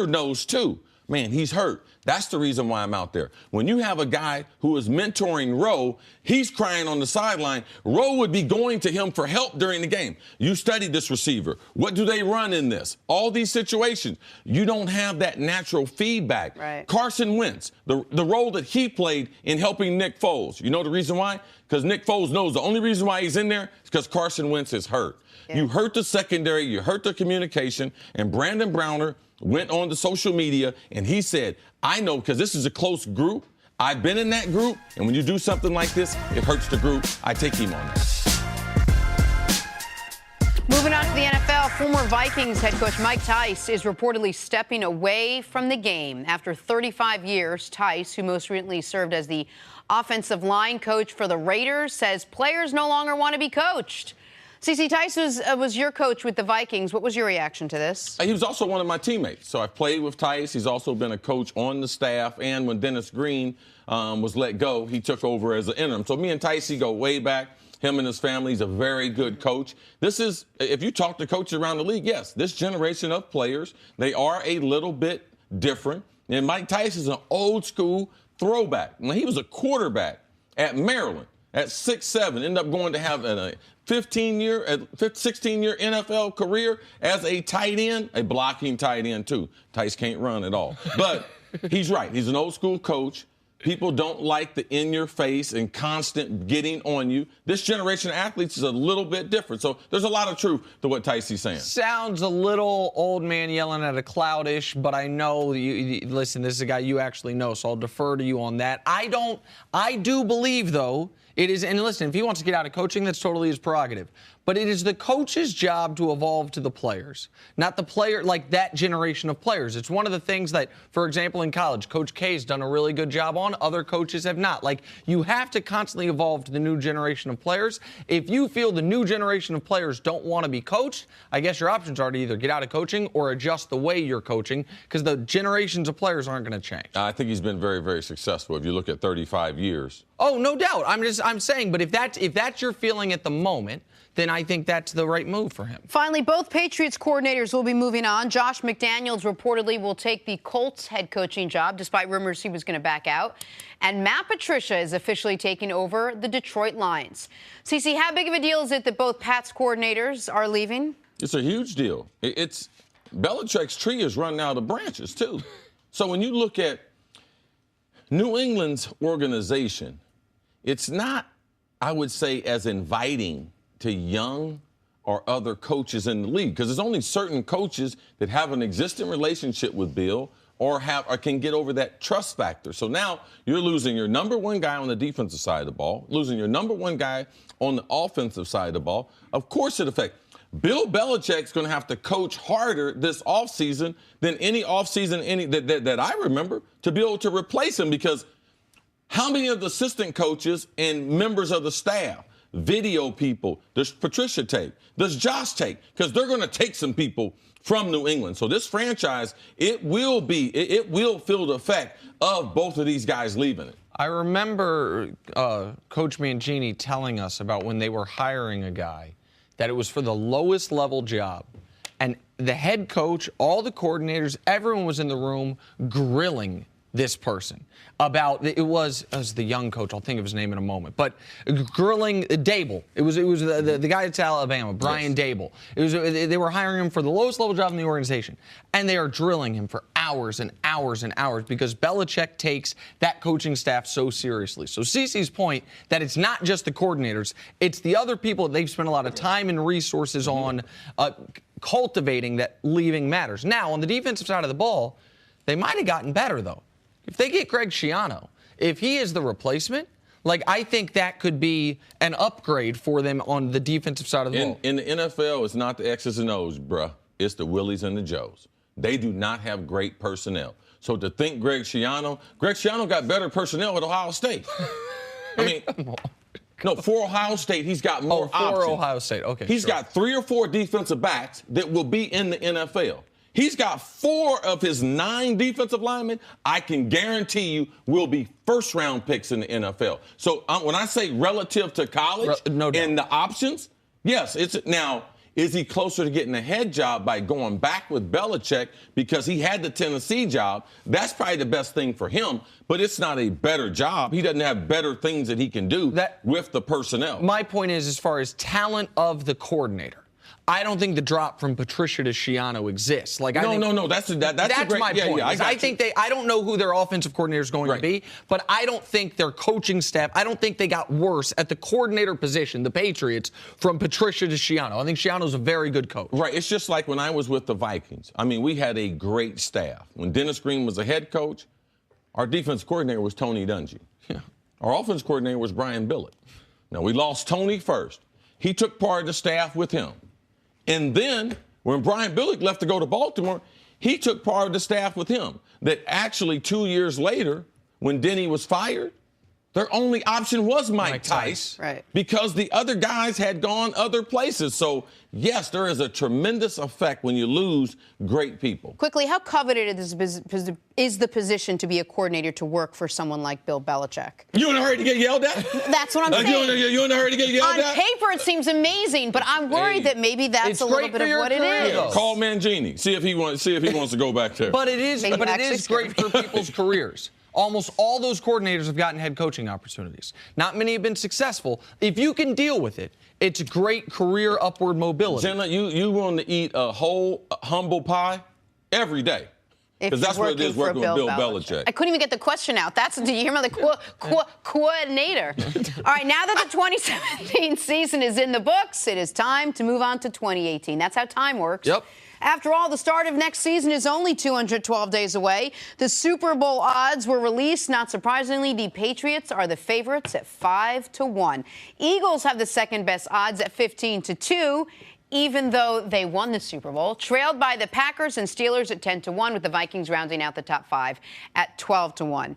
knows too. Man, he's hurt. That's the reason why I'm out there. When you have a guy who is mentoring Rowe, he's crying on the sideline. Rowe would be going to him for help during the game. You studied this receiver. What do they run in this? All these situations. You don't have that natural feedback. Right. Carson Wentz, the role that he played in helping Nick Foles. You know the reason why? Because Nick Foles knows the only reason why he's in there is because Carson Wentz is hurt. Yeah. You hurt the secondary, you hurt the communication, and Brandon Browner went on to social media, and he said, I know because this is a close group. I've been in that group, and when you do something like this, it hurts the group. I take him on that. Moving on to the NFL, former Vikings head coach Mike Tice is reportedly stepping away from the game. After 35 years, Tice, who most recently served as the offensive line coach for the Raiders, says players no longer want to be coached. CC, Tice was your coach with the Vikings. What was your reaction to this? He was also one of my teammates. So I've played with Tice. He's also been a coach on the staff. And when Dennis Green was let go, he took over as an interim. So me and Tice go way back. Him and his family. He's a very good coach. This is, if you talk to coaches around the league, yes, this generation of players, they are a little bit different. And Mike Tice is an old school throwback. Now, he was a quarterback at Maryland at 6'7", ended up going to have a 16-year NFL career as a tight end, a blocking tight end, too. Tice can't run at all. But he's right. He's an old school coach. People don't like the in-your-face and constant getting on you. This generation of athletes is a little bit different. So there's a lot of truth to what Tice is saying. Sounds a little old man yelling at a cloud-ish, but I know, listen, this is a guy you actually know, so I'll defer to you on that. I do believe, though, it is, and listen, if he wants to get out of coaching, that's totally his prerogative. But it is the coach's job to evolve to the players, not the player, like that generation of players. It's one of the things that, for example, in college, Coach K has done a really good job on. Other coaches have not. Like, you have to constantly evolve to the new generation of players. If you feel the new generation of players don't want to be coached, I guess your options are to either get out of coaching or adjust the way you're coaching, because the generations of players aren't going to change. I think he's been very, very successful if you look at 35 years. Oh, no doubt. I'm saying, but if that's your feeling at the moment, then I think that's the right move for him. Finally, both Patriots coordinators will be moving on. Josh McDaniels reportedly will take the Colts head coaching job, despite rumors he was going to back out. And Matt Patricia is officially taking over the Detroit Lions. CC, how big of a deal is it that both Pats coordinators are leaving? It's a huge deal. It's Belichick's tree is running out of branches, too. So when you look at New England's organization, it's not, I would say, as inviting to young or other coaches in the league, because there's only certain coaches that have an existing relationship with Bill or can get over that trust factor. So now you're losing your number one guy on the defensive side of the ball, losing your number one guy on the offensive side of the ball. Of course it affects. Bill Belichick's going to have to coach harder this offseason than any offseason that I remember to be able to replace him, because how many of the assistant coaches and members of the staff video people? Does Patricia take? Does Josh take? Because they're going to take some people from New England. So this franchise, it will feel the effect of both of these guys leaving it. I remember Coach Mangini telling us about when they were hiring a guy that it was for the lowest level job. And the head coach, all the coordinators, everyone was in the room grilling this person about it was as the young coach. I'll think of his name in a moment, but grilling Dable. It was the guy at Alabama, Brian Dable. They were hiring him for the lowest level job in the organization, and they are drilling him for hours and hours and hours because Belichick takes that coaching staff so seriously. So CeCe's point that it's not just the coordinators, it's the other people that they've spent a lot of time and resources on cultivating that leaving matters. Now on the defensive side of the ball, they might have gotten better though. If they get Greg Schiano, if he is the replacement, I think that could be an upgrade for them on the defensive side of the ball. In the NFL, it's not the X's and O's, bruh. It's the Willies and the Joes. They do not have great personnel. So to think Greg Schiano got better personnel at Ohio State. I mean, no, for Ohio State, he's got more options. For Ohio State, okay. He's got 3 or 4 defensive backs that will be in the NFL. He's got 4 of his 9 defensive linemen, I can guarantee you, will be first-round picks in the NFL. So when I say relative to college no doubt. and the options, yes, now, is he closer to getting a head job by going back with Belichick because he had the Tennessee job? That's probably the best thing for him, but it's not a better job. He doesn't have better things that he can do with the personnel. My point is, as far as talent of the coordinator, I don't think the drop from Patricia to Schiano exists. No. That's a great, my point. Yeah, I think I don't know who their offensive coordinator is going to be, but I don't think their coaching staff, I don't think they got worse at the coordinator position, the Patriots, from Patricia to Schiano. I think Schiano's a very good coach. Right. It's just like when I was with the Vikings. I mean, we had a great staff. When Dennis Green was the head coach, our defense coordinator was Tony Dungy. Yeah. Our offense coordinator was Brian Billick. Now, we lost Tony first. He took part of the staff with him. And then, when Brian Billick left to go to Baltimore, he took part of the staff with him. That actually 2 years later, when Denny was fired, their only option was Mike Tice. Right. Because the other guys had gone other places. So, yes, there is a tremendous effect when you lose great people. Quickly, how coveted is the position to be a coordinator to work for someone like Bill Belichick? You in a hurry to get yelled at? That's what I'm saying. You in a hurry to get yelled at? On paper, it seems amazing, but I'm worried that maybe that's a little bit of what it is. Call Mangini. See if he wants to go back there. But it is great for people's careers. Almost all those coordinators have gotten head coaching opportunities. Not many have been successful. If you can deal with it, it's great career upward mobility. Jenna, you willing to eat a whole humble pie every day? Because that's what it is working with Bill Belichick. I couldn't even get the question out. Did you hear me? The coordinator. All right, now that the 2017 season is in the books, it is time to move on to 2018. That's how time works. Yep. After all, the start of next season is only 212 days away. The Super Bowl odds were released. Not surprisingly, the Patriots are the favorites at 5-1. Eagles have the second best odds at 15-2. Even though they won the Super Bowl, trailed by the Packers and Steelers at 10-1, with the Vikings rounding out the top 5 at 12-1.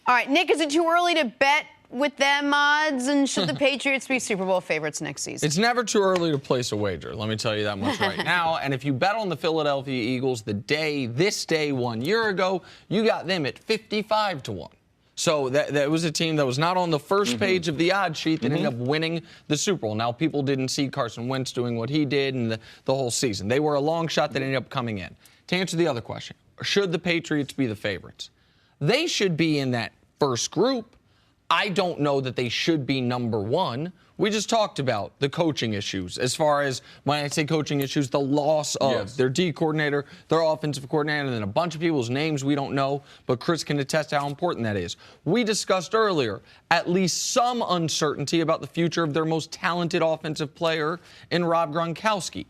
All right, Nick, is it too early to bet with them odds, and should the Patriots be Super Bowl favorites next season? It's never too early to place a wager, let me tell you that much right now. And if you bet on the Philadelphia Eagles this day 1 year ago, you got them at 55-1. So that was a team that was not on the first page of the odds sheet that ended up winning the Super Bowl. Now, people didn't see Carson Wentz doing what he did in the whole season. They were a long shot that ended up coming in. To answer the other question, should the Patriots be the favorites? They should be in that first group. I don't know that they should be number one. We just talked about the coaching issues. As far as, when I say coaching issues, the loss of their D coordinator, their offensive coordinator, and then a bunch of people's names we don't know, but Chris can attest how important that is. We discussed earlier at least some uncertainty about the future of their most talented offensive player in Rob Gronkowski.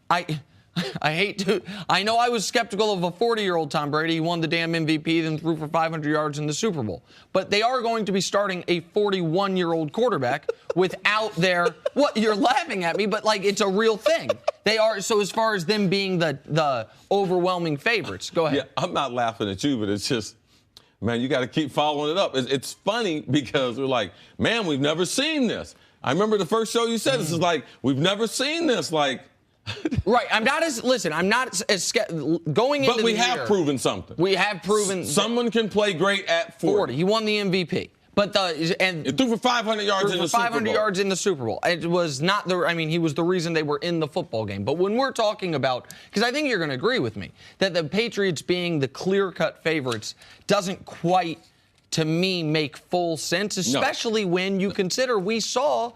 I know I was skeptical of a 40-year-old Tom Brady. He won the damn MVP, then threw for 500 yards in the Super Bowl. But they are going to be starting a 41-year-old quarterback without what, you're laughing at me, but it's a real thing. They are, so as far as them being the overwhelming favorites, go ahead. Yeah, I'm not laughing at you, but it's just, man, you got to keep following it up. It's funny because we're like, man, we've never seen this. I remember the first show you said this is like, we've never seen this. Like, right. I'm not as going into but we the have year, proven something. We have proven someone can play great at 40. He won the MVP. But it threw for 500 yards in the Super Bowl. 500 yards in the Super Bowl. It was not he was the reason they were in the football game. But when we're talking about, because I think you're going to agree with me, that the Patriots being the clear-cut favorites doesn't quite, to me, make full sense, especially when you consider we saw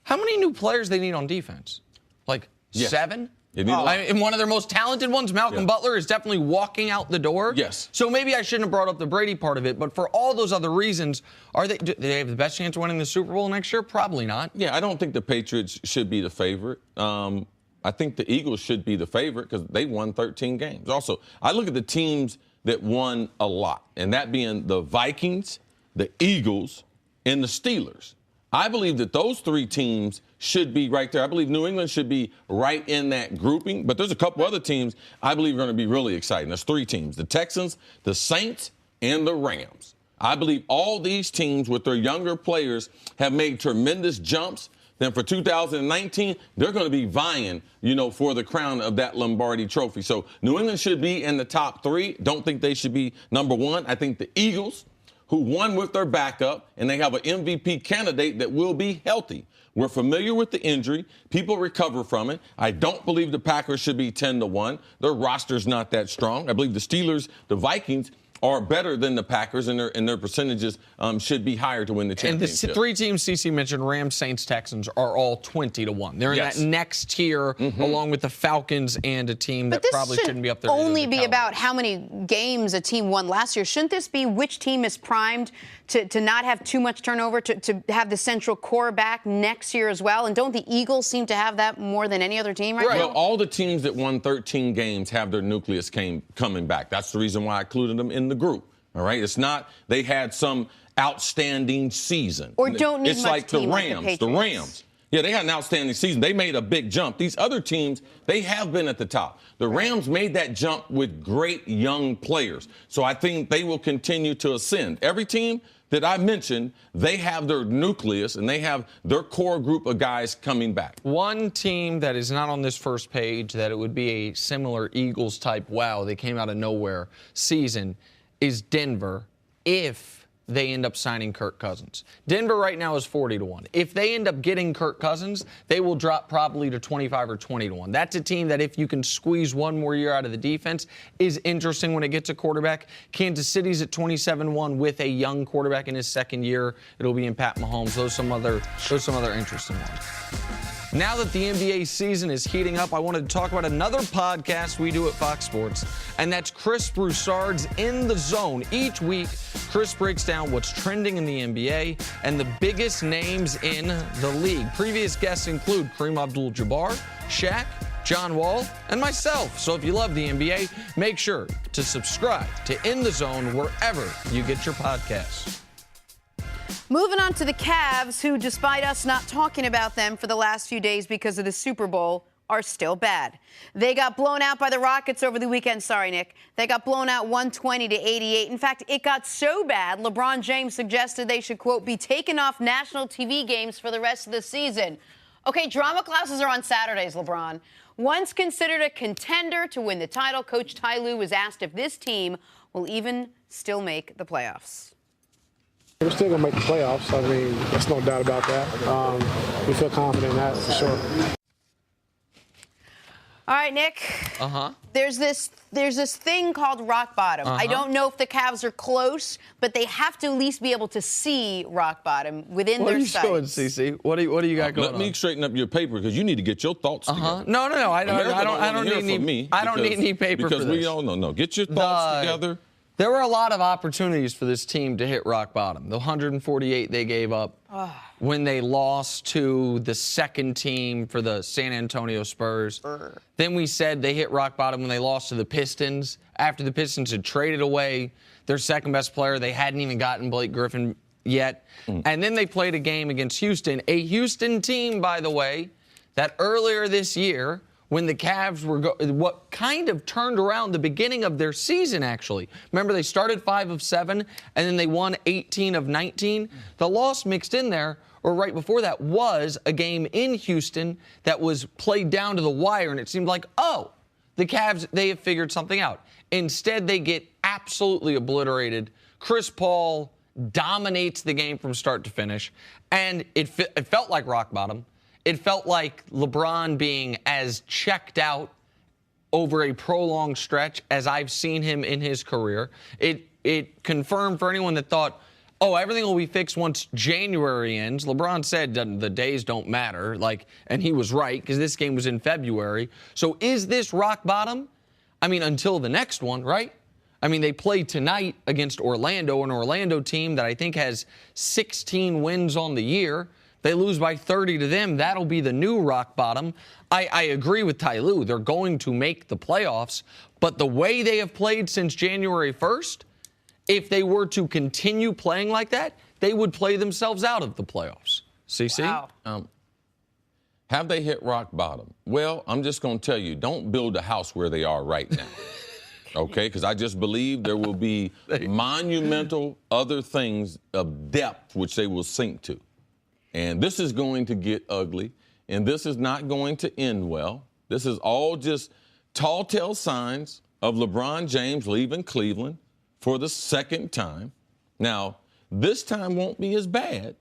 how many new players they need on defense. Like 7? And one of their most talented ones, Malcolm Butler, is definitely walking out the door. Yes. So maybe I shouldn't have brought up the Brady part of it, but for all those other reasons, do they have the best chance of winning the Super Bowl next year? Probably not. Yeah, I don't think the Patriots should be the favorite. I think the Eagles should be the favorite because they won 13 games. Also, I look at the teams that won a lot, and that being the Vikings, the Eagles, and the Steelers. I believe that those 3 teams should be right there. I believe New England should be right in that grouping. But there's a couple other teams I believe are going to be really exciting. There's 3 teams, the Texans, the Saints, and the Rams. I believe all these teams with their younger players have made tremendous jumps. Then for 2019, they're going to be vying, for the crown of that Lombardi trophy. So New England should be in the top 3. Don't think they should be number 1. I think the Eagles, who won with their backup, and they have an MVP candidate that will be healthy. We're familiar with the injury. People recover from it. I don't believe the Packers should be 10-1. Their roster's not that strong. I believe the Steelers, the Vikings, are better than the Packers, and their percentages should be higher to win the championship. And the 3 teams CC mentioned, Rams, Saints, Texans, are all 20-1. They're in that next tier, along with the Falcons and a team that probably shouldn't be up there. But this shouldn't only be about how many games a team won last year. Shouldn't this be which team is primed to not have too much turnover, to have the central core back next year as well? And don't the Eagles seem to have that more than any other team right now? Well, all the teams that won 13 games have their nucleus coming back. That's the reason why I included them in the group. All right? It's not they had some outstanding season. Or don't need it's much like team the Rams. like the Rams. Yeah, they had an outstanding season. They made a big jump. These other teams, they have been at the top. The Rams made that jump with great young players. So I think they will continue to ascend. Every team that I mentioned, they have their nucleus and they have their core group of guys coming back. One team that is not on this first page that it would be a similar Eagles type, wow, they came out of nowhere season, is Denver if they end up signing Kirk Cousins. Denver right now is 40-1. If they end up getting Kirk Cousins, they will drop probably to 25 or 20-1. That's a team that if you can squeeze one more year out of the defense is interesting when it gets a quarterback. Kansas City's at 27-1 with a young quarterback in his second year. It'll be in Pat Mahomes. Those some other interesting ones. Now that the NBA season is heating up, I wanted to talk about another podcast we do at Fox Sports, and that's Chris Broussard's In the Zone. Each week, Chris breaks down what's trending in the NBA and the biggest names in the league. Previous guests include Kareem Abdul-Jabbar, Shaq, John Wall, and myself. So if you love the NBA, make sure to subscribe to In the Zone wherever you get your podcasts. Moving on to the Cavs, who, despite us not talking about them for the last few days because of the Super Bowl, are still bad. They got blown out by the Rockets over the weekend. Sorry, Nick. They got blown out 120-88. In fact, it got so bad, LeBron James suggested they should, quote, be taken off national TV games for the rest of the season. Okay, drama classes are on Saturdays, LeBron. Once considered a contender to win the title, Coach Ty Lue was asked if this team will even still make the playoffs. We're still going to make the playoffs. I mean, there's no doubt about that. We feel confident in that for sure. All right, Nick. There's this thing called rock bottom. I don't know if the Cavs are close, but they have to at least be able to see rock bottom within their sights. What are you showing, CC? What do you got going on? Let me straighten up your paper because you need to get your thoughts together. No. I don't need any paper for this. Because we all know. No, get your thoughts together. There were a lot of opportunities for this team to hit rock bottom. The 148 they gave up when they lost to the second team for the San Antonio Spurs. Then we said they hit rock bottom when they lost to the Pistons after the Pistons had traded away their second best player. They hadn't even gotten Blake Griffin yet. And then they played a game against Houston, a Houston team, by the way, that earlier this year when the Cavs were what kind of turned around the beginning of their season, actually. Remember, they started 5 of 7, and then they won 18 of 19. The loss mixed in there, or right before that, was a game in Houston that was played down to the wire, and it seemed like, oh, the Cavs, they have figured something out. Instead, they get absolutely obliterated. Chris Paul dominates the game from start to finish, and it felt like rock bottom. It felt like LeBron being as checked out over a prolonged stretch as I've seen him in his career. It confirmed for anyone that thought, oh, everything will be fixed once January ends. LeBron said the days don't matter, and he was right because this game was in February. So is this rock bottom? I mean, until the next one, right? I mean, they play tonight against Orlando, an Orlando team that I think has 16 wins on the year. They lose by 30 to them. That'll be the new rock bottom. I agree with Ty Lue. They're going to make the playoffs. But the way they have played since January 1st, if they were to continue playing like that, they would play themselves out of the playoffs. CC? Wow. Have they hit rock bottom? Well, I'm just going to tell you, don't build a house where they are right now. Okay? Because I just believe there will be monumental other things of depth which they will sink to. And this is going to get ugly, and this is not going to end well. This is all just tall tale signs of LeBron James leaving Cleveland for the second time. Now, this time won't be as bad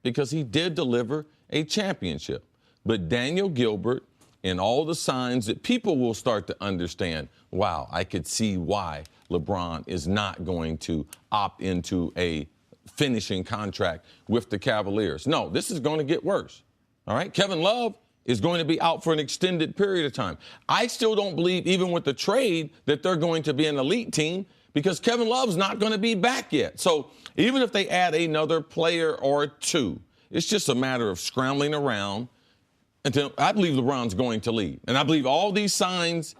because he did deliver a championship. But Daniel Gilbert and all the signs that people will start to understand, wow, I could see why LeBron is not going to opt into a finishing contract with the Cavaliers. No, this is going to get worse. All right? Kevin Love is going to be out for an extended period of time. I still don't believe, even with the trade, that they're going to be an elite team because Kevin Love's not going to be back yet. So even if they add another player or two, it's just a matter of scrambling around until I believe LeBron's going to leave. And I believe all these signs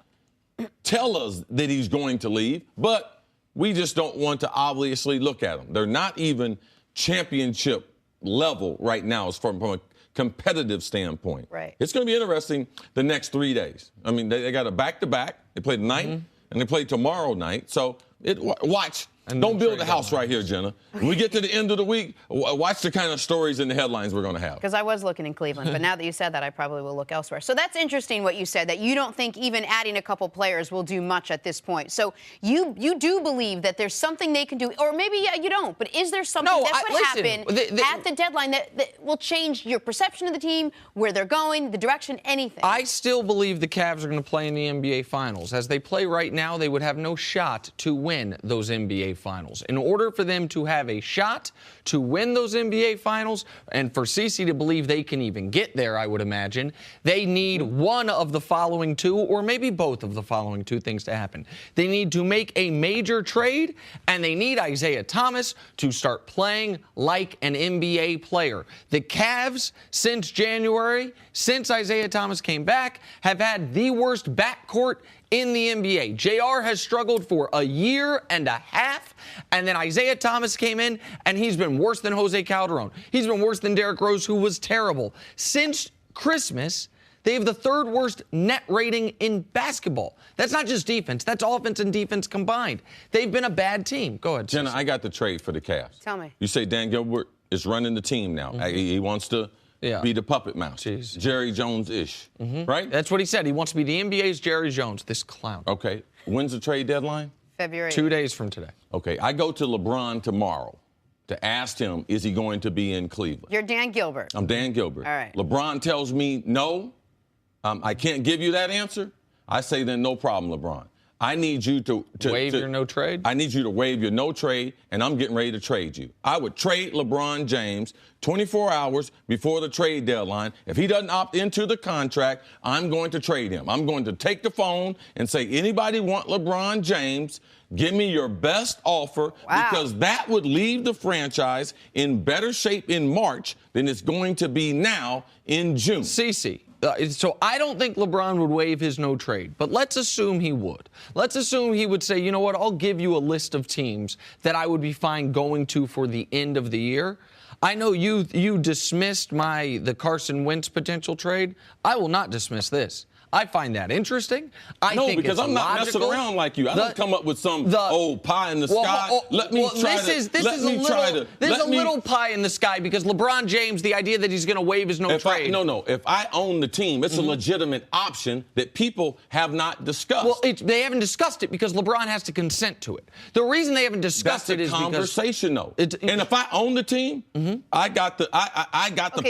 tell us that he's going to leave, but we just don't want to obviously look at them. They're not even championship level right now from a competitive standpoint. Right. It's going to be interesting the next 3 days. I mean, they got a back-to-back. They play tonight, and they play tomorrow night. So watch. And don't build a house right here, Jenna. When we get to the end of the week, watch the kind of stories and the headlines we're going to have. Because I was looking in Cleveland, but now that you said that, I probably will look elsewhere. So that's interesting what you said, that you don't think even adding a couple players will do much at this point. So you do believe that there's something they can do, or maybe you don't, but is there something that could happen at the deadline that will change your perception of the team, where they're going, the direction, anything? I still believe the Cavs are going to play in the NBA Finals. As they play right now, they would have no shot to win those NBA Finals. In order for them to have a shot to win those NBA Finals, and for CeCe to believe they can even get there, I would imagine, they need one of the following two, or maybe both of the following two things to happen. They need to make a major trade, and they need Isaiah Thomas to start playing like an NBA player. The Cavs, since January, since Isaiah Thomas came back, have had the worst backcourt in the NBA. JR has struggled for a year and a half, and then Isaiah Thomas came in, and he's been worse than Jose Calderon. He's been worse than Derrick Rose, who was terrible. Since Christmas, they have the third worst net rating in basketball. That's not just defense. That's offense and defense combined. They've been a bad team. Go ahead, Jenna, I got the trade for the Cavs. Tell me. You say Dan Gilbert is running the team now. He wants to be the puppet mouse. Jeez. Jerry Jones-ish, right? That's what he said. He wants to be the NBA's Jerry Jones, this clown. Okay. When's the trade deadline? February. 2 days from today. Okay. I go to LeBron tomorrow to ask him, is he going to be in Cleveland? You're Dan Gilbert. I'm Dan Gilbert. All right. LeBron tells me no. I can't give you that answer. I say, then no problem, LeBron. I need you to waive your no trade? I need you to waive your no trade, and I'm getting ready to trade you. I would trade LeBron James 24 hours before the trade deadline. If he doesn't opt into the contract, I'm going to trade him. I'm going to take the phone and say, anybody want LeBron James? Give me your best offer, because that would leave the franchise in better shape in March than it's going to be now in June. CeCe. So I don't think LeBron would waive his no trade, but let's assume he would. Let's assume he would say, you know what, I'll give you a list of teams that I would be fine going to for the end of the year. I know you dismissed the Carson Wentz potential trade. I will not dismiss this. I find that interesting. I No, think because it's I'm not logical. messing around like you. I don't come up with some pie in the sky. This is a little pie in the sky because LeBron James, the idea that he's going to waive his no trade. If I own the team, it's a legitimate option that people have not discussed. Well, they haven't discussed it because LeBron has to consent to it. The reason they haven't discussed it is because conversation, though. And if I own the team, I got the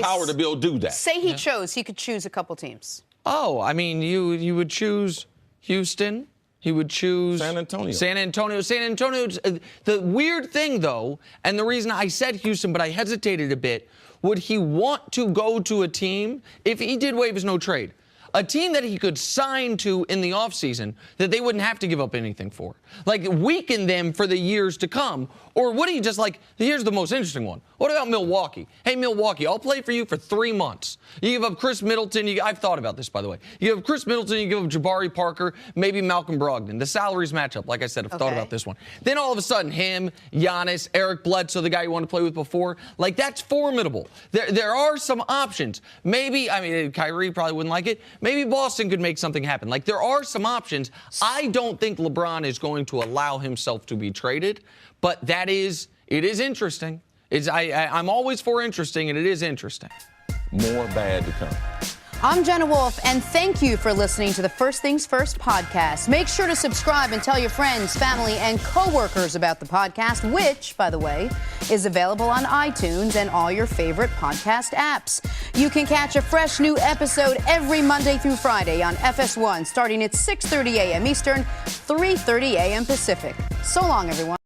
power to be able to do that. Say he chose. He could choose a couple teams. Oh, I mean, you would choose Houston. He would choose San Antonio. San Antonio. The weird thing, though, and the reason I said Houston, but I hesitated a bit, would he want to go to a team, if he did waive his no trade, a team that he could sign to in the offseason that they wouldn't have to give up anything for? Like, weaken them for the years to come? Or would he just here's the most interesting one. What about Milwaukee? Hey, Milwaukee, I'll play for you for 3 months. You give up Chris Middleton. I've thought about this, by the way. You have Chris Middleton, you give up Jabari Parker, maybe Malcolm Brogdon. The salaries match up. Like I said, I've thought about this one. Then all of a sudden, him, Giannis, Eric Bledsoe, the guy you want to play with before, that's formidable. There are some options. Maybe, Kyrie probably wouldn't like it. Maybe Boston could make something happen. There are some options. I don't think LeBron is going to allow himself to be traded, but it is interesting. I'm always for interesting, and it is interesting. More bad to come. I'm Jenna Wolf, and thank you for listening to the First Things First podcast. Make sure to subscribe and tell your friends, family, and coworkers about the podcast, which, by the way, is available on iTunes and all your favorite podcast apps. You can catch a fresh new episode every Monday through Friday on FS1, starting at 6:30 a.m. Eastern, 3:30 a.m. Pacific. So long, everyone.